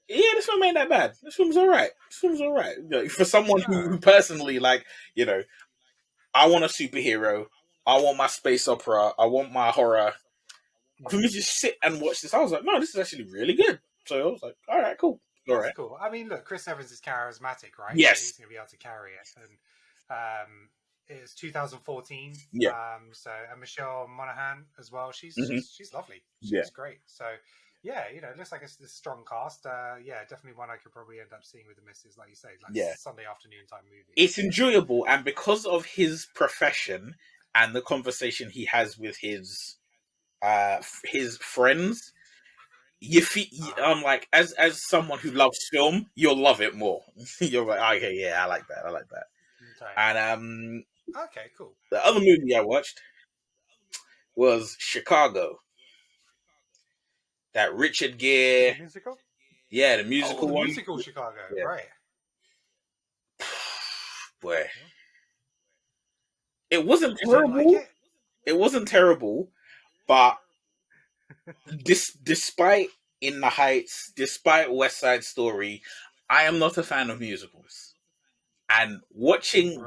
"Yeah, this film ain't that bad. This film's all right. For someone who personally, like, I want a superhero. I want my space opera. I want my horror. For me to just sit and watch this, I was like, no, this is actually really good. So I was like, all right, cool. All right. Cool. I mean, look, Chris Evans is charismatic, right? Yes. So he's going to be able to carry it. And it's 2014. Yeah. And Michelle Monaghan as well. She's lovely. She's great. So yeah, it looks like it's a strong cast. Definitely one I could probably end up seeing with the missus, like you say, Sunday afternoon time movie. It's enjoyable, and because of his profession and the conversation he has with his friends, I'm like, as someone who loves film, you'll love it more. You're like, okay, yeah, I like that. Okay. And okay, cool. the other movie I watched was Chicago. That Richard Gere. The musical? Yeah, the musical one. Musical Chicago, right. Boy. It wasn't terrible. It wasn't terrible, but despite In the Heights, despite West Side Story, I am not a fan of musicals. And watching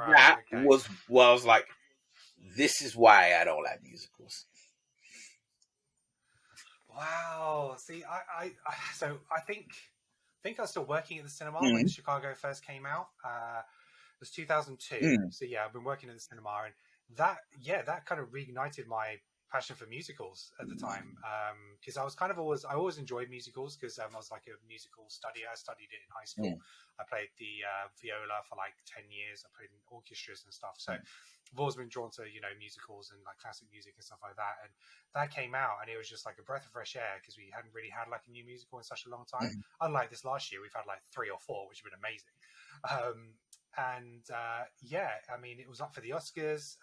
was like, this is why I don't like musicals. Wow. See, I think I was still working at the cinema when Chicago first came out. It was 2002. So yeah, I've been working at the cinema, and that kind of reignited my passion for musicals at the time. Because I always enjoyed musicals because I was like a musical studier. I studied it in high school. I played the viola for like 10 years. I played in orchestras and stuff. So I've always been drawn to, musicals and like classic music and stuff like that. And that came out, and it was just like a breath of fresh air because we hadn't really had like a new musical in such a long time. Unlike this last year, we've had like 3 or 4, which have been amazing. I mean, it was up for the Oscars.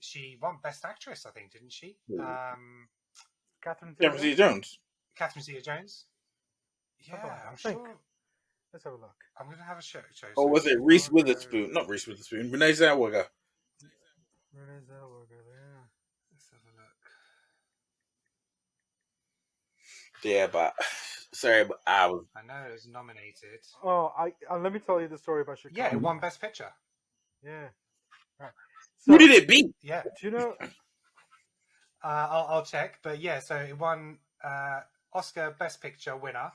She won Best Actress, I think, didn't she? Catherine Zeta-Jones. Catherine Zeta-Jones. Yeah, I'm sure. Let's have a look. I'm going to have a show. Or was it Reese Witherspoon? Not Reese Witherspoon. Renee Zellweger. Renee Zellweger, yeah. Let's have a look. Yeah, but sorry, but I was. I know it was nominated. Oh, let me tell you the story about Chicago. Yeah, it won Best Picture. Yeah. Right. Who So, did it beat? Yeah. do you know? I'll check, but yeah, so it won Oscar Best Picture winner,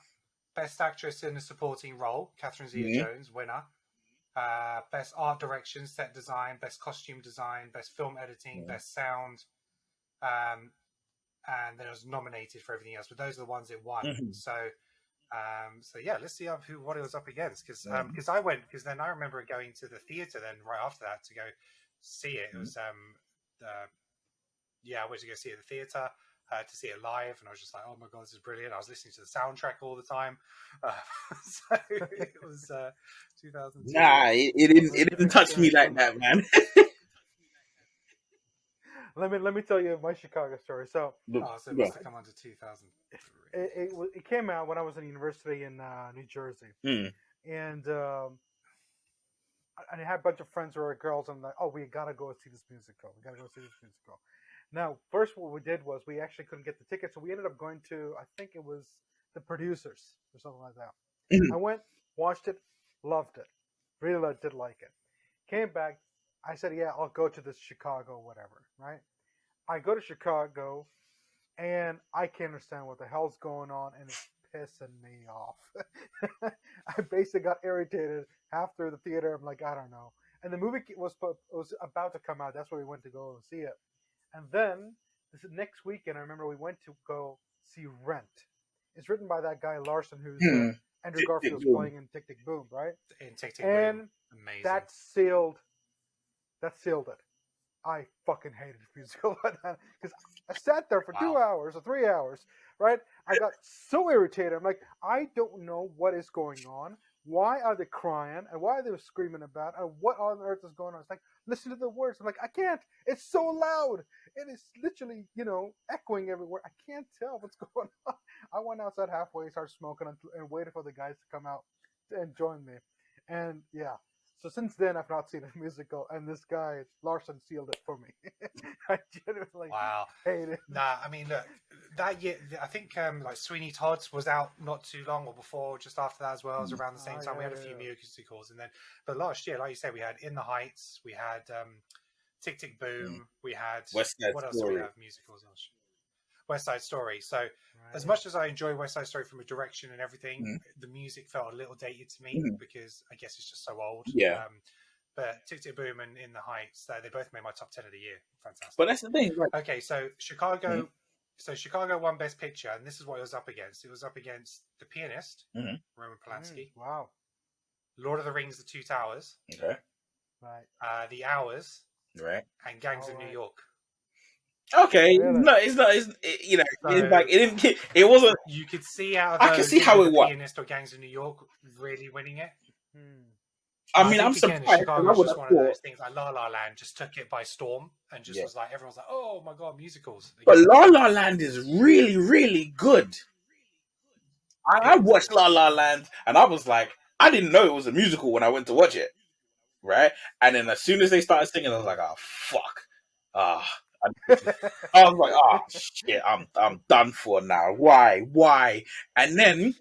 Best Actress in a Supporting Role, Catherine Zeta-Jones winner, Best Art Direction, Set Design, Best Costume Design, Best Film Editing, Best Sound, and then it was nominated for everything else. But those are the ones it won. So yeah, let's see what it was up against, because I went, because then I remember going to the theater then right after that to go see it. It was I went to go see it at the theater, to see it live, and I was just like, oh my god, this is brilliant. I was listening to the soundtrack all the time. So it was 2002. Nah, it didn't touch me like that, man. Let me tell you my Chicago story. So, so it must have come under 2003. It came out when I was in university in New Jersey, and I had a bunch of friends who were girls, and I'm like, oh, we gotta go see this musical. We gotta go see this musical. Now, first, what we did was we actually couldn't get the tickets, so we ended up going to, I think it was The Producers or something like that. I went, watched it, loved it, really did like it. Came back, I said, yeah, I'll go to this Chicago, whatever, right? I go to Chicago, and I can't understand what the hell's going on, and it's pissing me off. I basically got irritated half through the theater. I'm like, I don't know. And the movie was about to come out. That's why we went to go see it. And then this next weekend, I remember we went to go see Rent. It's written by that guy Larson, who's Andrew Garfield's playing in Tick Tick Boom, right? In Tick Tick Boom, amazing. That sealed it. I fucking hated the musical because I sat there for 2 hours or 3 hours, right? I got so irritated. I'm like, I don't know what is going on. Why are they crying? And why are they screaming about? And what on earth is going on? It's like, listen to the words. I'm like, I can't. It's so loud. It is literally, echoing everywhere. I can't tell what's going on. I went outside halfway, started smoking, and waited for the guys to come out and join me. And yeah. So since then, I've not seen a musical, and this guy Larson sealed it for me. I genuinely hate it. Nah, I mean, look, that year, I think like Sweeney Todd's was out not too long or before, just after that as well. It was around the same time. We had a few musicals, and then, but last year, like you said, we had In the Heights, we had Tick Tick Boom, we had West Side what else Story. do we have musicals? West Side Story. So as much as I enjoy West Side Story from a direction and everything, the music felt a little dated to me because I guess it's just so old. Yeah. But Tick Tick Boom and In the Heights, they both made my top 10 of the year. Fantastic. But that's the thing. Right? Okay, so Chicago. So Chicago won Best Picture, and this is what it was up against. It was up against The Pianist, Roman Polanski. Wow. Lord of the Rings: The Two Towers. Okay. Right. The Hours. Right. And Gangs of New York. Okay, no, it's not. It's like it didn't. It wasn't. You could see out of I can see how it was. Pianist or Gangs of New York really winning it. I mean, I'm surprised. Chicago was just one of those things. Like La La Land just took it by storm and just was like, everyone's like, "Oh my god, musicals!" But La La Land is really, really good. I watched La La Land and I was like, I didn't know it was a musical when I went to watch it, right? And then as soon as they started singing, I was like, "Oh fuck!" I was like, "Oh shit, I'm done for now." Why? And then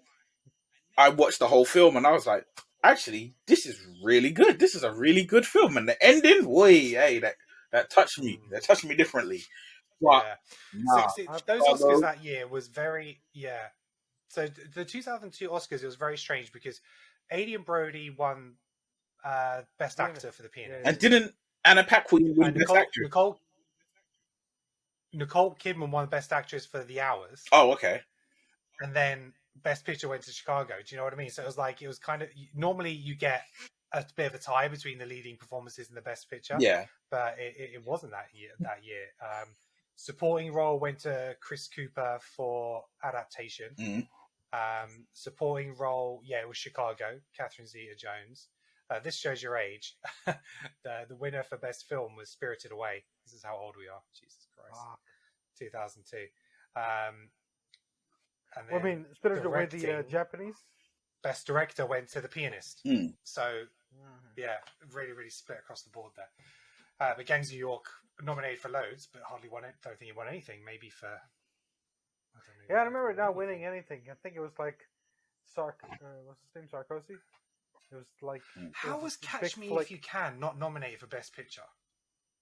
I watched the whole film and I was like, actually, this is really good. This is a really good film. And the ending, that touched me. That touched me differently. But, those Oscars that year was very, So the 2002 Oscars, it was very strange because Adrien Brody won Best Actor for The Pianist. And didn't Anna Paquin win Best Actress? Nicole Kidman won Best Actress for The Hours. Oh, okay. And then Best Picture went to Chicago. Do you know what I mean? So it was kind of, normally you get a bit of a tie between the leading performances and the Best Picture. Yeah. But it wasn't that year. Supporting role went to Chris Cooper for Adaptation. Supporting role, it was Chicago, Catherine Zeta-Jones. This shows your age. The winner for Best Film was Spirited Away. This is how old we are. Jesus Christ. 2002. And then Spirited Away, the Japanese? Best Director went to The Pianist. So, really, really split across the board there. But Gangs of New York nominated for loads, but hardly won it. Don't think he won anything. Maybe for, Yeah, I remember it not winning anything. I think it was like what's his name? Sarkozy. It was like how was Catch Me If You Can not nominated for Best Picture?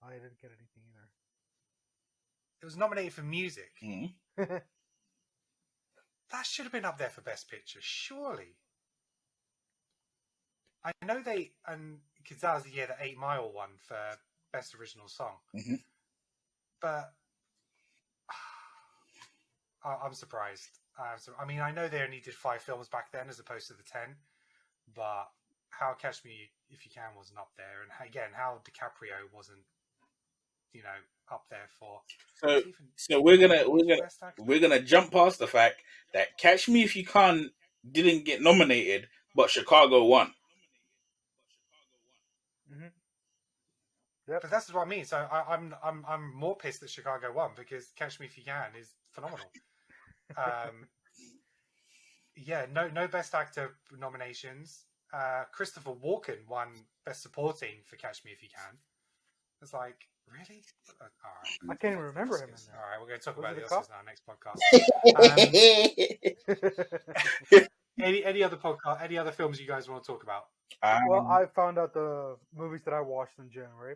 I didn't get anything either. It was nominated for music. Mm-hmm. That should have been up there for Best Picture, surely. I know because that was the year that 8 Mile won for Best Original Song. Mm-hmm. But I'm surprised. I mean, I know they only did 5 films back then as opposed to the 10, but how Catch Me If You Can wasn't up there, and again, how DiCaprio wasn't, up there for. So we're gonna jump past the fact that Catch Me If You Can didn't get nominated, but Chicago won. Mm-hmm. Yep. But that's what I mean. So I'm more pissed that Chicago won because Catch Me If You Can is phenomenal. No Best Actor nominations. Christopher Walken won Best Supporting for Catch Me If You Can. It's like, really? All right. I can't even remember him in there. All right, we're going to talk about the Oscars in our next podcast. Any other podcast? Any other films you guys want to talk about? Well, I found out the movies that I watched in January.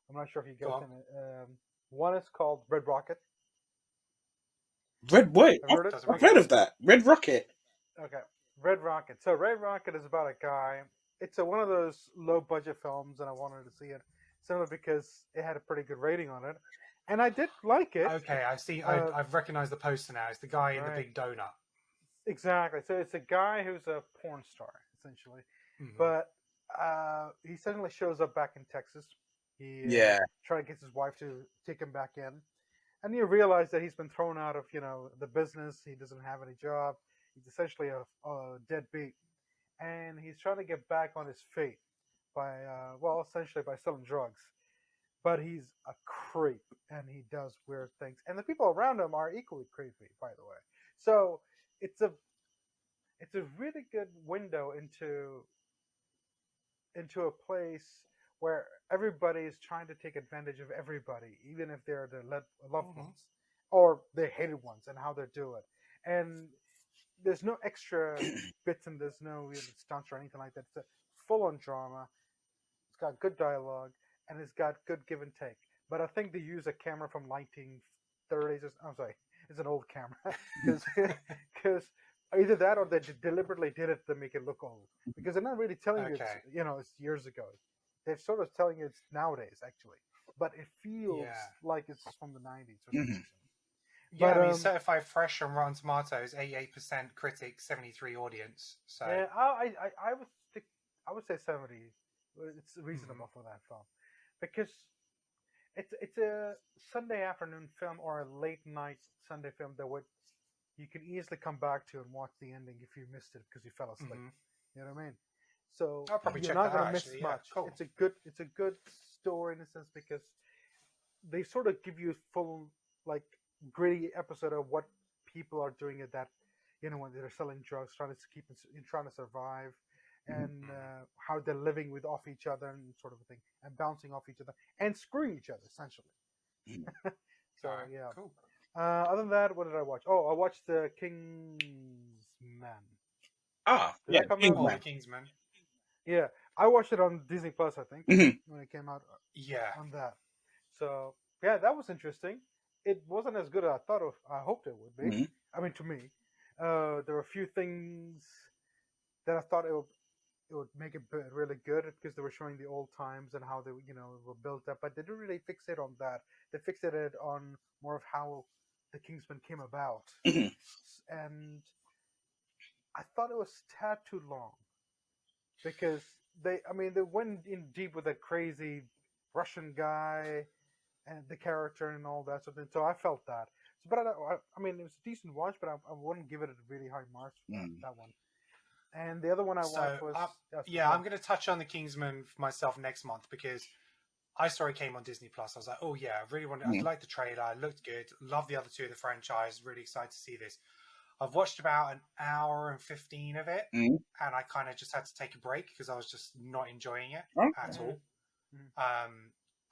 I'm not sure if you guys can. One is called Red Rocket. Red Boy. I've heard of that. Red Rocket. Okay, Red Rocket. So Red Rocket is about a guy. It's one of those low budget films, and I wanted to see it simply because it had a pretty good rating on it, and I did like it. Okay, I see. I've recognized the poster now. It's the guy in the big donut. Exactly. So it's a guy who's a porn star, essentially, but he suddenly shows up back in Texas. He trying to get his wife to take him back in, and you realize that he's been thrown out of the business. He doesn't have any job. He's essentially a deadbeat, and he's trying to get back on his feet by essentially by selling drugs. But he's a creep, and he does weird things, and the people around him are equally creepy, by the way. So it's a really good window into a place where everybody is trying to take advantage of everybody, even if they're their loved ones or their hated ones, and how they do it. And there's no extra bits in this, no stunts or anything like that. It's a full-on drama. It's got good dialogue, and it's got good give and take. But I think they use a camera from 1930s. I'm sorry, it's an old camera. Because either that or they deliberately did it to make it look old. Because they're not really telling you it's years ago. They're sort of telling you it's nowadays, actually. But it feels like it's from the 90s or something. Yeah, I mean, certified fresh on Rotten Tomatoes, 88% critics, 73 audience. So yeah, I would say 70. It's reasonable for that film, because it's a Sunday afternoon film or a late night Sunday film that you can easily come back to and watch the ending if you missed it because you fell asleep. You know what I mean? So I'll probably you're not going to miss much. Cool. It's a good story in a sense because they sort of give you full gritty episode of what people are doing at that, when they're selling drugs, trying to survive, and how they're living off each other and sort of a thing, and bouncing off each other and screwing each other essentially. So yeah. Cool. Other than that, what did I watch? Oh, I watched the Kingsman. The Kingsman. Yeah, I watched it on Disney Plus, I think, when it came out. Yeah, on that. So yeah, that was interesting. It wasn't as good as I hoped it would be. I mean, to me, there were a few things that I thought it would make it really good because they were showing the old times and how they were built up, but they didn't really fix it on that. They fixed it on more of how the Kingsman came about, and I thought it was a tad too long because they went in deep with a crazy Russian guy and the character and all that sort of thing. So I felt that. But I mean, it was a decent watch, but I wouldn't give it a really high marks for that one. And the other one I watched was... I'm going to touch on the Kingsman for myself next month because I saw it came on Disney Plus. I was like, oh yeah, I really wanted... I liked the trailer. It looked good. Love the other two of the franchise. Really excited to see this. I've watched about an hour and 15 of it, and I kind of just had to take a break because I was just not enjoying it at all.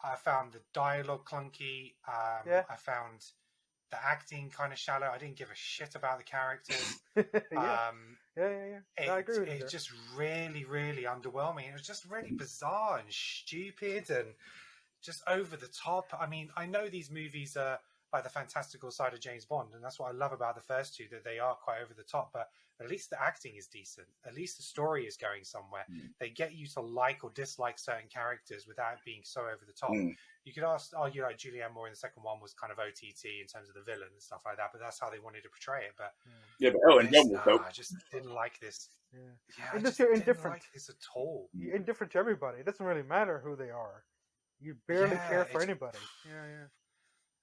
I found the dialogue clunky. I found The acting kind of shallow. I didn't give a shit about the characters. Yeah. No, I agree with you. It's just really, really underwhelming. It was just really bizarre and stupid and just over the top. I mean, I know these movies are like the fantastical side of James Bond, and that's what I love about the first two, that they are quite over the top, but at least the acting is decent. At least the story is going somewhere. They get you to like or dislike certain characters without being so over the top. You could argue like Julianne Moore in the second one was kind of OTT in terms of the villain and stuff like that, but that's how they wanted to portray it. But I just didn't like this. I just you're didn't indifferent. like this at all. You're indifferent to everybody. It doesn't really matter who they are. You barely care for anybody.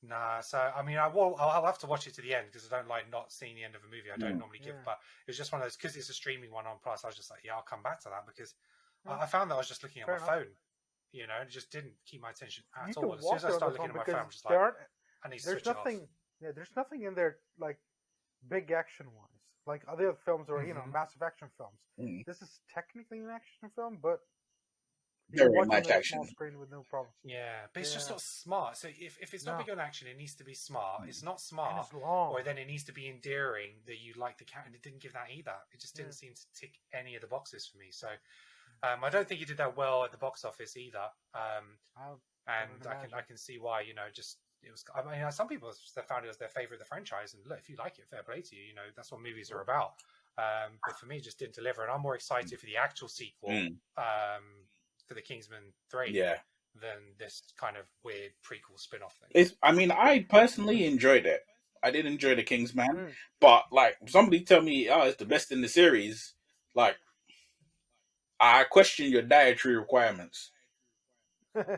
Nah, so I mean, I'll have to watch it to the end because I don't like not seeing the end of a movie. I don't normally give, but it was just one of those, because it's a streaming one on Plus. I was just like, I'll come back to that, because I found that I was just looking at my phone, and it just didn't keep my attention at all. As soon as I started looking at my phone, I'm just like, I need to switch it off. There's nothing in there like big action wise, like other films or massive action films. This is technically an action film, but very much action. Small screen with no problem. Yeah, but it's just not smart. So if it's not big on action, it needs to be smart. It's not smart, and it's long. Or then it needs to be endearing that you like the character. And it didn't give that either. It just didn't seem to tick any of the boxes for me. So I don't think he did that well at the box office either. And I can see why. Just it was. I mean, some people found it as their favorite of the franchise. And look, if you like it, fair play to you. That's what movies are about. But for me, it just didn't deliver. And I'm more excited for the actual sequel. For the Kingsman 3 than this kind of weird prequel spin-off thing. I personally enjoyed it. I did enjoy the Kingsman, but like somebody tell me, it's the best in the series, like I question your dietary requirements. The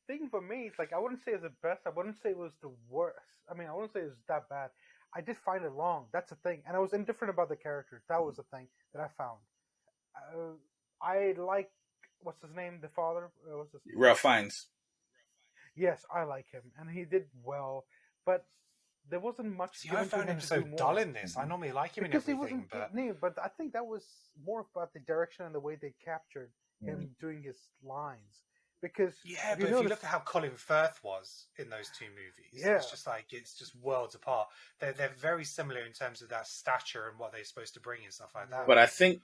thing for me, it's like I wouldn't say it's the best. I wouldn't say it was the worst. I mean, I wouldn't say it was that bad. I did find it long. That's the thing, and I was indifferent about the characters. That was the thing that I found. I like, what's his name? The father? What's his name? Ralph Fiennes. Yes, I like him, and he did well, but there wasn't much. See, I found him so dull in this. I normally like him because in everything, he wasn't. But I think that was more about the direction and the way they captured him doing his lines. Because but if you look at how Colin Firth was in those two movies, it's just worlds apart. They're very similar in terms of that stature and what they're supposed to bring and stuff like that. But I think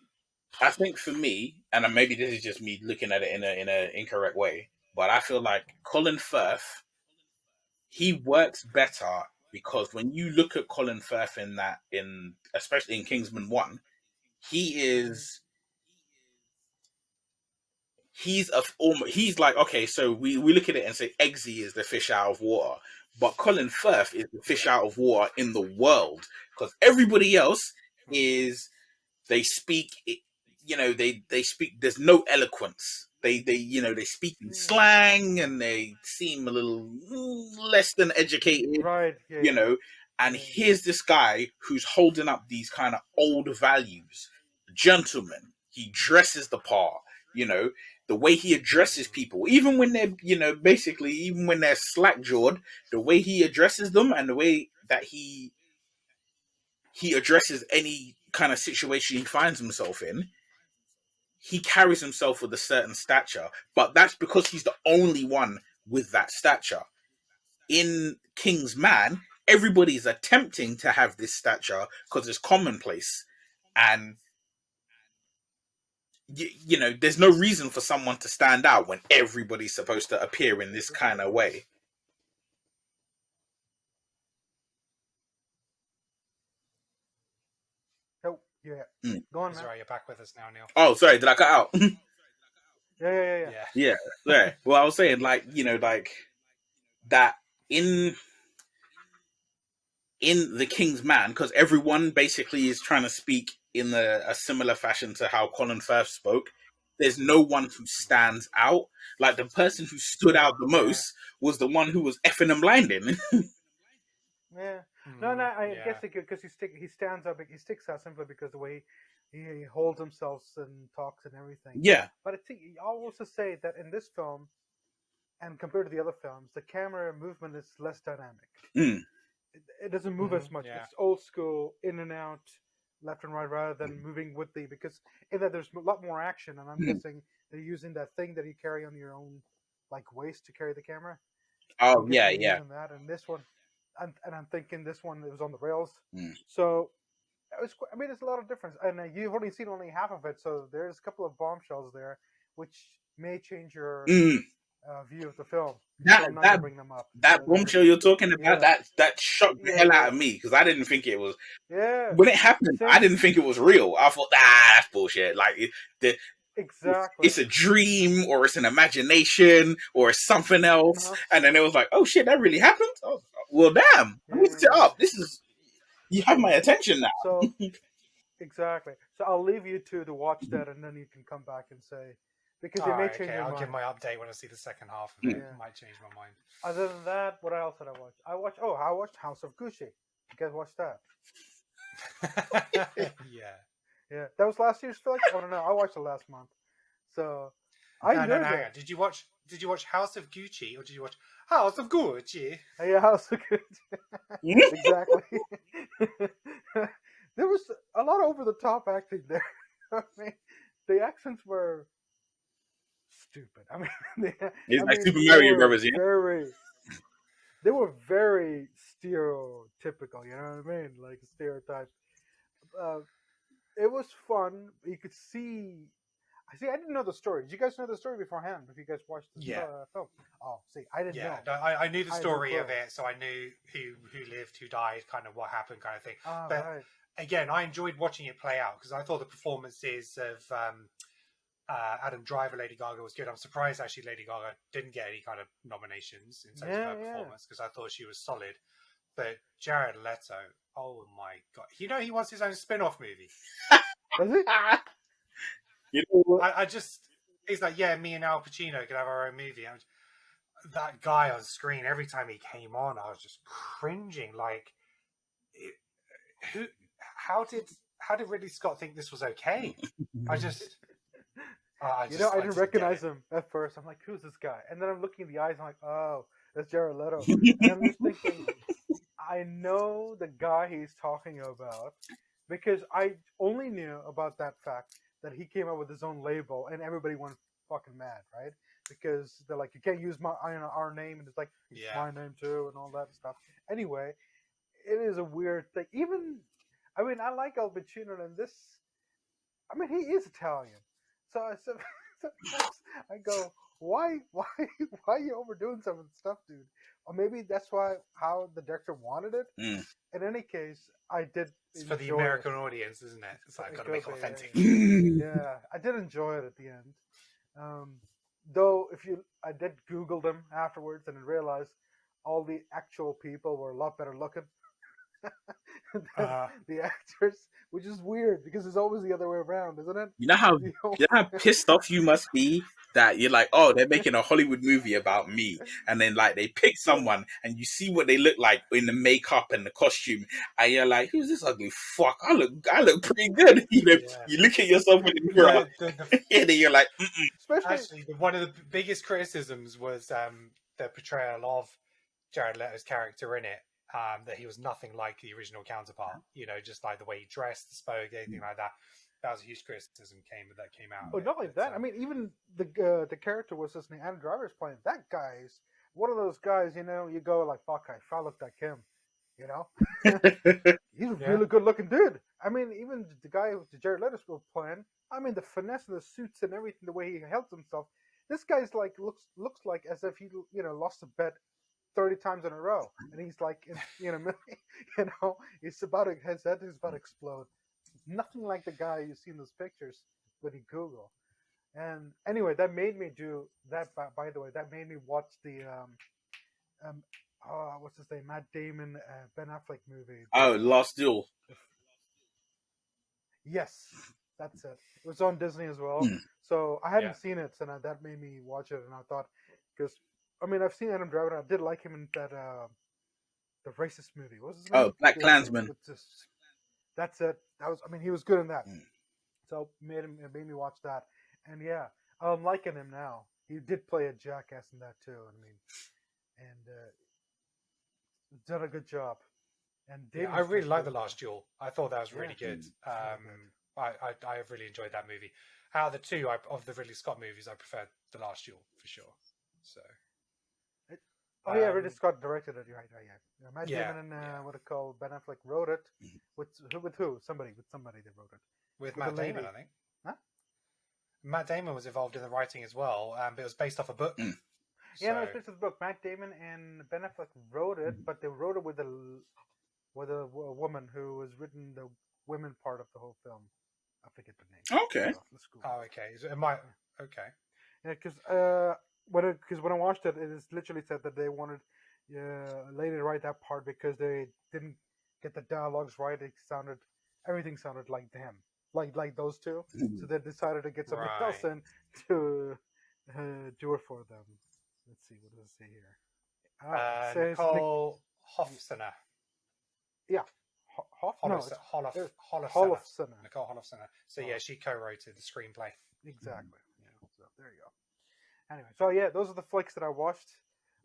for me, and maybe this is just me looking at it in an incorrect way, but I feel like Colin Firth, he works better because when you look at Colin Firth especially in Kingsman 1, he's like, okay, so we look at it and say Eggsy is the fish out of water, but Colin Firth is the fish out of water in the world, because everybody else is, they speak, they speak, there's no eloquence. They speak in slang, and they seem a little less than educated, right? And here's this guy who's holding up these kind of old values. Gentleman, he dresses the part, the way he addresses people, even when they're, basically, even when they're slack-jawed, the way he addresses them and the way that he addresses any kind of situation he finds himself in, he carries himself with a certain stature, but that's because he's the only one with that stature. In King's Man, everybody's attempting to have this stature because it's commonplace, and there's no reason for someone to stand out when everybody's supposed to appear in this kind of way. Oh, yeah. Go on, man. Sorry, you're back with us now, Neil. Oh, sorry, did I cut out? Yeah. Well, I was saying, like that in the King's Man, because everyone basically is trying to speak in a similar fashion to how Colin Firth spoke. There's no one who stands out. Like, the person who stood out the most was the one who was effing and blinding. I guess because he stands up, he sticks out simply because the way he holds himself and talks and everything. Yeah. But I'll also say that in this film, and compared to the other films, the camera movement is less dynamic. It doesn't move as much. It's old school, in and out, left and right, rather than moving with because in that there's a lot more action, and I'm guessing they're using that thing that you carry on your own, like, waist to carry the camera. Oh Get yeah, movies yeah. and that, and this one, and I'm thinking this one it was on the rails. Mm. So it was. I mean, there's a lot of difference, and you've only seen only half of it, so there's a couple of bombshells there, which may change your Mm. view of the film. That So I'm not that gonna bring them up. that bombshell you're talking about, Yeah, that shocked the hell out of me because I didn't think it was. yeah. When it happened, I Same. didn't think it was real. I thought, that's bullshit. Like Exactly. it's a dream or it's an imagination or it's something else. Uh-huh. And then it was like, oh shit, that really happened. Oh, well, damn. I mixed it Yeah. up. This is you have my attention now. So exactly. So I'll leave you two to watch that, and then you can come back and say because it may change your I'll mind. give my update when I see the second half of it. Yeah. It might change my mind. Other than that, what else did I watch? I watched House of Gucci. You guys watched that? Yeah. Yeah, that was last year's film. Oh no, I watched it last month. So I enjoyed hang it. on. Did you watch House of Gucci or did you watch House of Gucci? Yeah, House of Gucci. Exactly. There was a lot of over the top acting there. I mean, the accents were stupid. I mean, It's like Super Mario Brothers, yeah. They were very stereotypical. You know what I mean? Like stereotype. It was fun. You could see. I didn't know the story. Did you guys know the story beforehand? If you guys watched the film, oh, see, I didn't know. No, I knew the story of clue. it, so I knew who lived, who died, kind of what happened, kind of thing. But Right. again, I enjoyed watching it play out because I thought the performances of Adam Driver, Lady Gaga was good. I'm surprised actually Lady Gaga didn't get any kind of nominations in terms of her performance because I thought she was solid. But Jared Leto, oh my god, he wants his own spin-off movie. Does he? You know what? I just, he's like, yeah, me and Al Pacino could have our own movie. That guy on screen, every time he came on, I was just cringing. Like, how did Ridley Scott think this was okay? I didn't recognize him at first. I'm like, who's this guy? And then I'm looking in the eyes. I'm like, oh, that's Jared Leto. And I'm just thinking, I know the guy he's talking about because I only knew about that fact that he came up with his own label and everybody went fucking mad, right? Because they're like, you can't use our name, and it's like, it's my name too, and all that stuff. Anyway, it is a weird thing. I like Al Pacino, and this, he is Italian. So sometimes I go, why are you overdoing some of the stuff, dude? Or maybe that's how the director wanted it. Mm. In any case, I did. It's for the American audience, isn't it? It's like got to make it authentic. Yeah, I did enjoy it at the end. Though, I did Google them afterwards and realized all the actual people were a lot better looking than the actors, which is weird because it's always the other way around, isn't it? You know how pissed off you must be that you're like, oh, they're making a Hollywood movie about me, and then like they pick someone and you see what they look like in the makeup and the costume, and you're like, who's this ugly fuck? I look pretty good. You know, you look at yourself in the mirror, and then you're like, actually, one of the biggest criticisms was the portrayal of Jared Leto's character in it. That he was nothing like the original counterpart, just like the way he dressed, spoke, anything like that. That was a huge criticism that came out. Oh, not like that. Even the character was his name. Adam Driver's playing. That guy's one of those guys. You go like, fuck, if I looked like him, he's a really good looking dude. Even the guy who Jared Leto was playing. The finesse of the suits and everything, the way he held himself. This guy's like looks like as if he lost a bet 30 times in a row, and he's like, his head is about to explode. Nothing like the guy you see in those pictures when you Google. And anyway, that made me do that. By the way, that made me watch the what's his name, Matt Damon, Ben Affleck movie. Oh, Last Duel. Yes, that's it. It was on Disney as well. So I hadn't seen it, so that made me watch it, and I thought because. I've seen Adam Driver, and I did like him in that the racist movie. What was his name? Oh, Black Klansman. That's it. He was good in that. So it made me watch that, and yeah, I'm liking him now. He did play a jackass in that too. Done a good job. And I really like The Last Duel. I thought that was really good. I really enjoyed that movie. Out of the two of the Ridley Scott movies, I prefer The Last Duel for sure. So. Oh yeah, Ridley Scott directed it. Right, yeah. Matt Yeah, Damon and what it called Ben Affleck wrote it. With who? Somebody they wrote it. with With Matt a lady. Damon, I think. Huh? Matt Damon was involved in the writing as well, but it was based off a book. Yeah, no, it's based on the book. Matt Damon and Ben Affleck wrote it, but they wrote it with a woman who has written the women part of the whole film. I forget the name. Okay. Oh, okay. It might. Okay. Yeah, because when I watched it, it is literally said that they wanted a lady to write that part because they didn't get the dialogues right. Everything sounded like them, like those two. So they decided to get somebody else in to do it for them. Let's see, what does it say here? Nicole Hofstetter. Yeah. Holofcener. Nicole Holofcener. So yeah, she co-wrote the screenplay. Exactly. Yeah. So there you go. Anyway, so yeah, those are the flicks that I watched.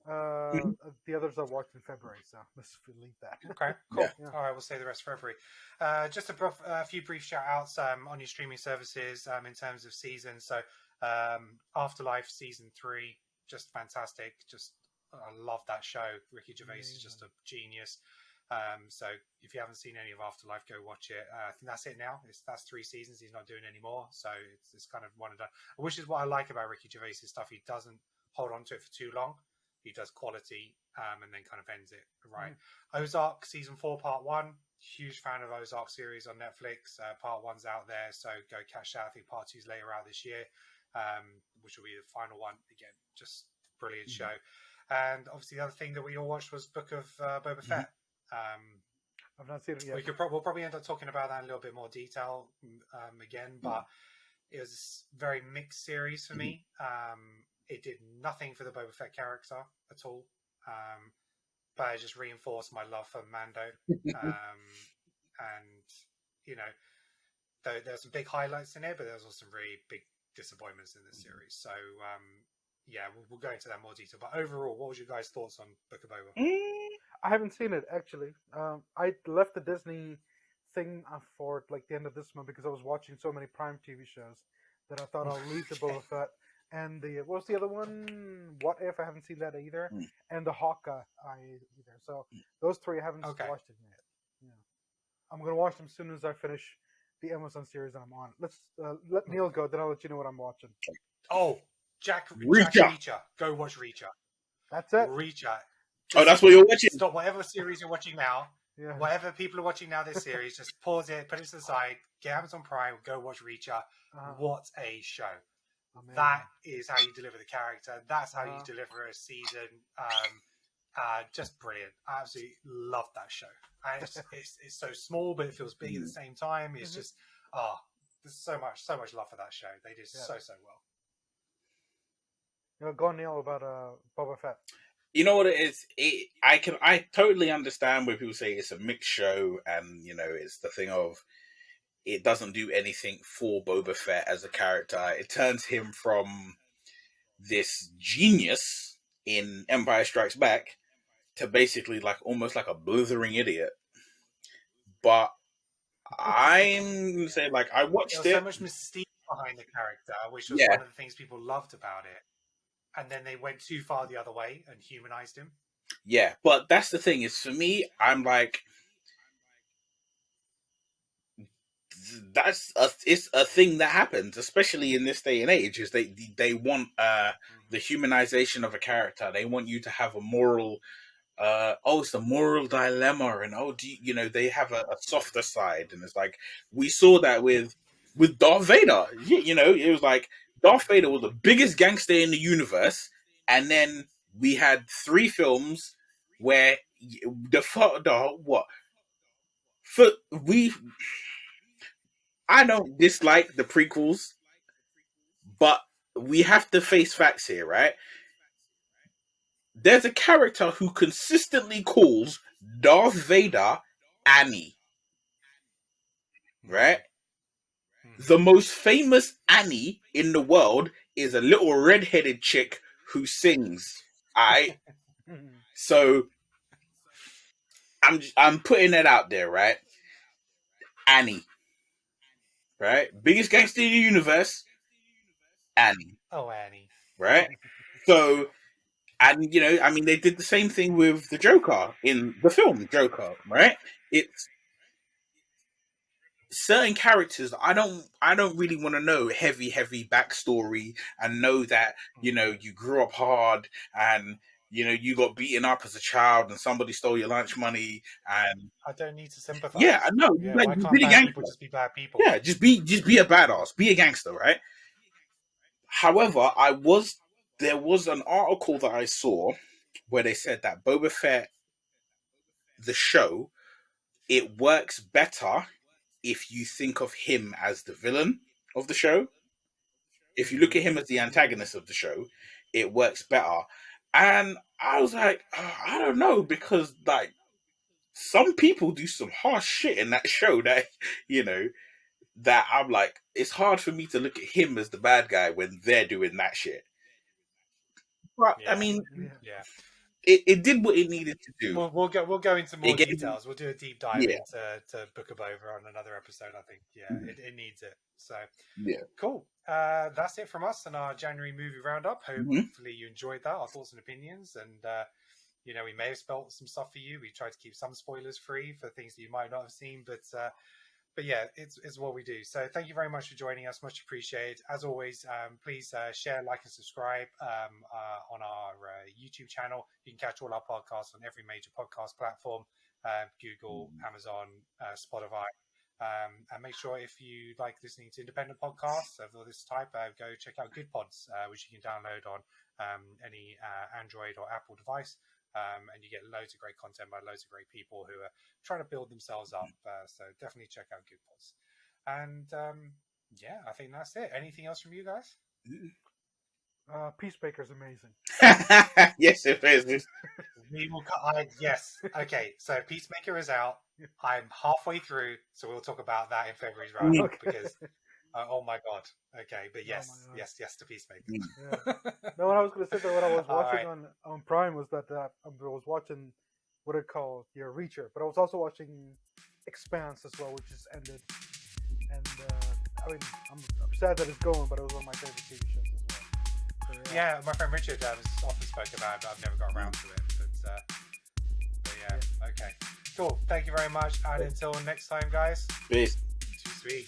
The others I watched in February, so let's leave that. Okay, cool. Yeah. All right, we'll say the rest February. Just a few brief shout outs on your streaming services in terms of seasons. So Afterlife season 3, just fantastic. Just I love that show. Ricky Gervais is just a genius. So if you haven't seen any of Afterlife, go watch it. I think that's it now. That's 3 seasons. He's not doing any more, so it's kind of one and done. Which is what I like about Ricky Gervais' stuff. He doesn't hold on to it for too long. He does quality and then kind of ends it right. Ozark season 4 part 1. Huge fan of Ozark series on Netflix. Part 1's out there, so go catch that. I think part 2's later out this year, which will be the final one. Again, just brilliant show. And obviously the other thing that we all watched was Book of Boba Fett. I've not seen it yet. We'll probably end up talking about that in a little bit more detail again, but it was a very mixed series for me. It did nothing for the Boba Fett character at all, but it just reinforced my love for Mando. And you know, there's some big highlights in it, but there's also some really big disappointments in this series. So yeah, we'll go into that in more detail. But overall, what was your guys' thoughts on Book of Boba? I haven't seen it actually. I left the Disney thing for like the end of this month because I was watching so many Prime TV shows that I thought I'll leave the Boba Fett and the what was the other one? What If? I haven't seen that either, and the Hawkeye either. So those 3 I haven't watched it yet. Yeah, I'm gonna watch them as soon as I finish the Amazon series and I'm on it. Let's let Neil go, then I'll let you know what I'm watching. Oh, Jack Reacher. Go watch Reacher. That's it. Reacher. Oh, that's what you're watching? Stop whatever series you're watching now. Yeah. Whatever people are watching now, this series, just pause it, put it to the side, get Amazon Prime, go watch Reacher. What a show. Amazing. That is how you deliver the character. That's how you deliver a season. Just brilliant. I absolutely love that show. And it's so small, but it feels big at the same time. It's just, there's so much love for that show. They did so well. You know, go on, Neil, about Boba Fett. You know what it is? I totally understand where people say it's a mixed show, and you know it's the thing of it doesn't do anything for Boba Fett as a character. It turns him from this genius in Empire Strikes Back to basically like almost like a blithering idiot. But I'm gonna say like I watched it. There was so much mystique behind the character, which was one of the things people loved about it. And then they went too far the other way and humanized him. Yeah, but that's the thing is for me, I'm like, it's a thing that happens, especially in this day and age. Is they want the humanization of a character. They want you to have a moral. It's the moral dilemma, and they have a softer side, and it's like we saw that with Darth Vader. It was like. Darth Vader was the biggest gangster in the universe, and then we had 3 films where I don't dislike the prequels, but we have to face facts here, right? There's a character who consistently calls Darth Vader Annie, right? The most famous Annie in the world is a little red-headed chick who sings. So I'm putting it out there, right? Annie, right? Biggest gangster in the universe, Annie. Oh, Annie. Right? So And I mean, they did the same thing with the Joker in the film Joker, right? It's certain characters I don't really want to know heavy backstory and know that you grew up hard and you got beaten up as a child and somebody stole your lunch money and I don't need to sympathize. yeah, I know. Yeah, Like, why just can't be a bad gangster. people just be bad people? Yeah, just be a badass, be a gangster, right? However, there was an article that I saw where they said that Boba Fett, the show, it works better if you think of him as the villain of the show. If you look at him as the antagonist of the show, it works better. And I was like, I don't know, because like some people do some harsh shit in that show that that I'm like, it's hard for me to look at him as the bad guy when they're doing that shit. But I mean, yeah. It did what it needed to do. We'll go into more It gave- details. We'll do a deep dive Yeah. into Book of Boba on another episode. I think it needs it. So Yeah. cool. That's it from us on our January movie roundup. Hopefully you enjoyed that, our thoughts and opinions, and we may have spelt some stuff for you. We tried to keep some spoilers free for things that you might not have seen, but yeah, it's what we do. So thank you very much for joining us. Much appreciated. As always, please share, like, and subscribe on our YouTube channel. You can catch all our podcasts on every major podcast platform, Google, Amazon, Spotify. And make sure if you like listening to independent podcasts of this type, go check out Good Pods, which you can download on any Android or Apple device. And you get loads of great content by loads of great people who are trying to build themselves up. So definitely check out Good Pods. And yeah, I think that's it. Anything else from you guys? Peacemaker's amazing. Yes, it is. We will. Yes. Okay. So Peacemaker is out. I'm halfway through, so we'll talk about that in February's roundup because. Oh my god! Okay, but yes to Peacemaker. Yeah. No, what I was going to say that what I was watching on Prime was that I was watching what it called Reacher, but I was also watching Expanse as well, which just ended. And I mean, I'm sad that it's going, but it was one of my favorite TV shows as well. So, yeah, my friend Richard has often spoke about it, but I've never got around to it. But yeah, okay, cool. Thank you very much, and until next time, guys. Peace. Too sweet.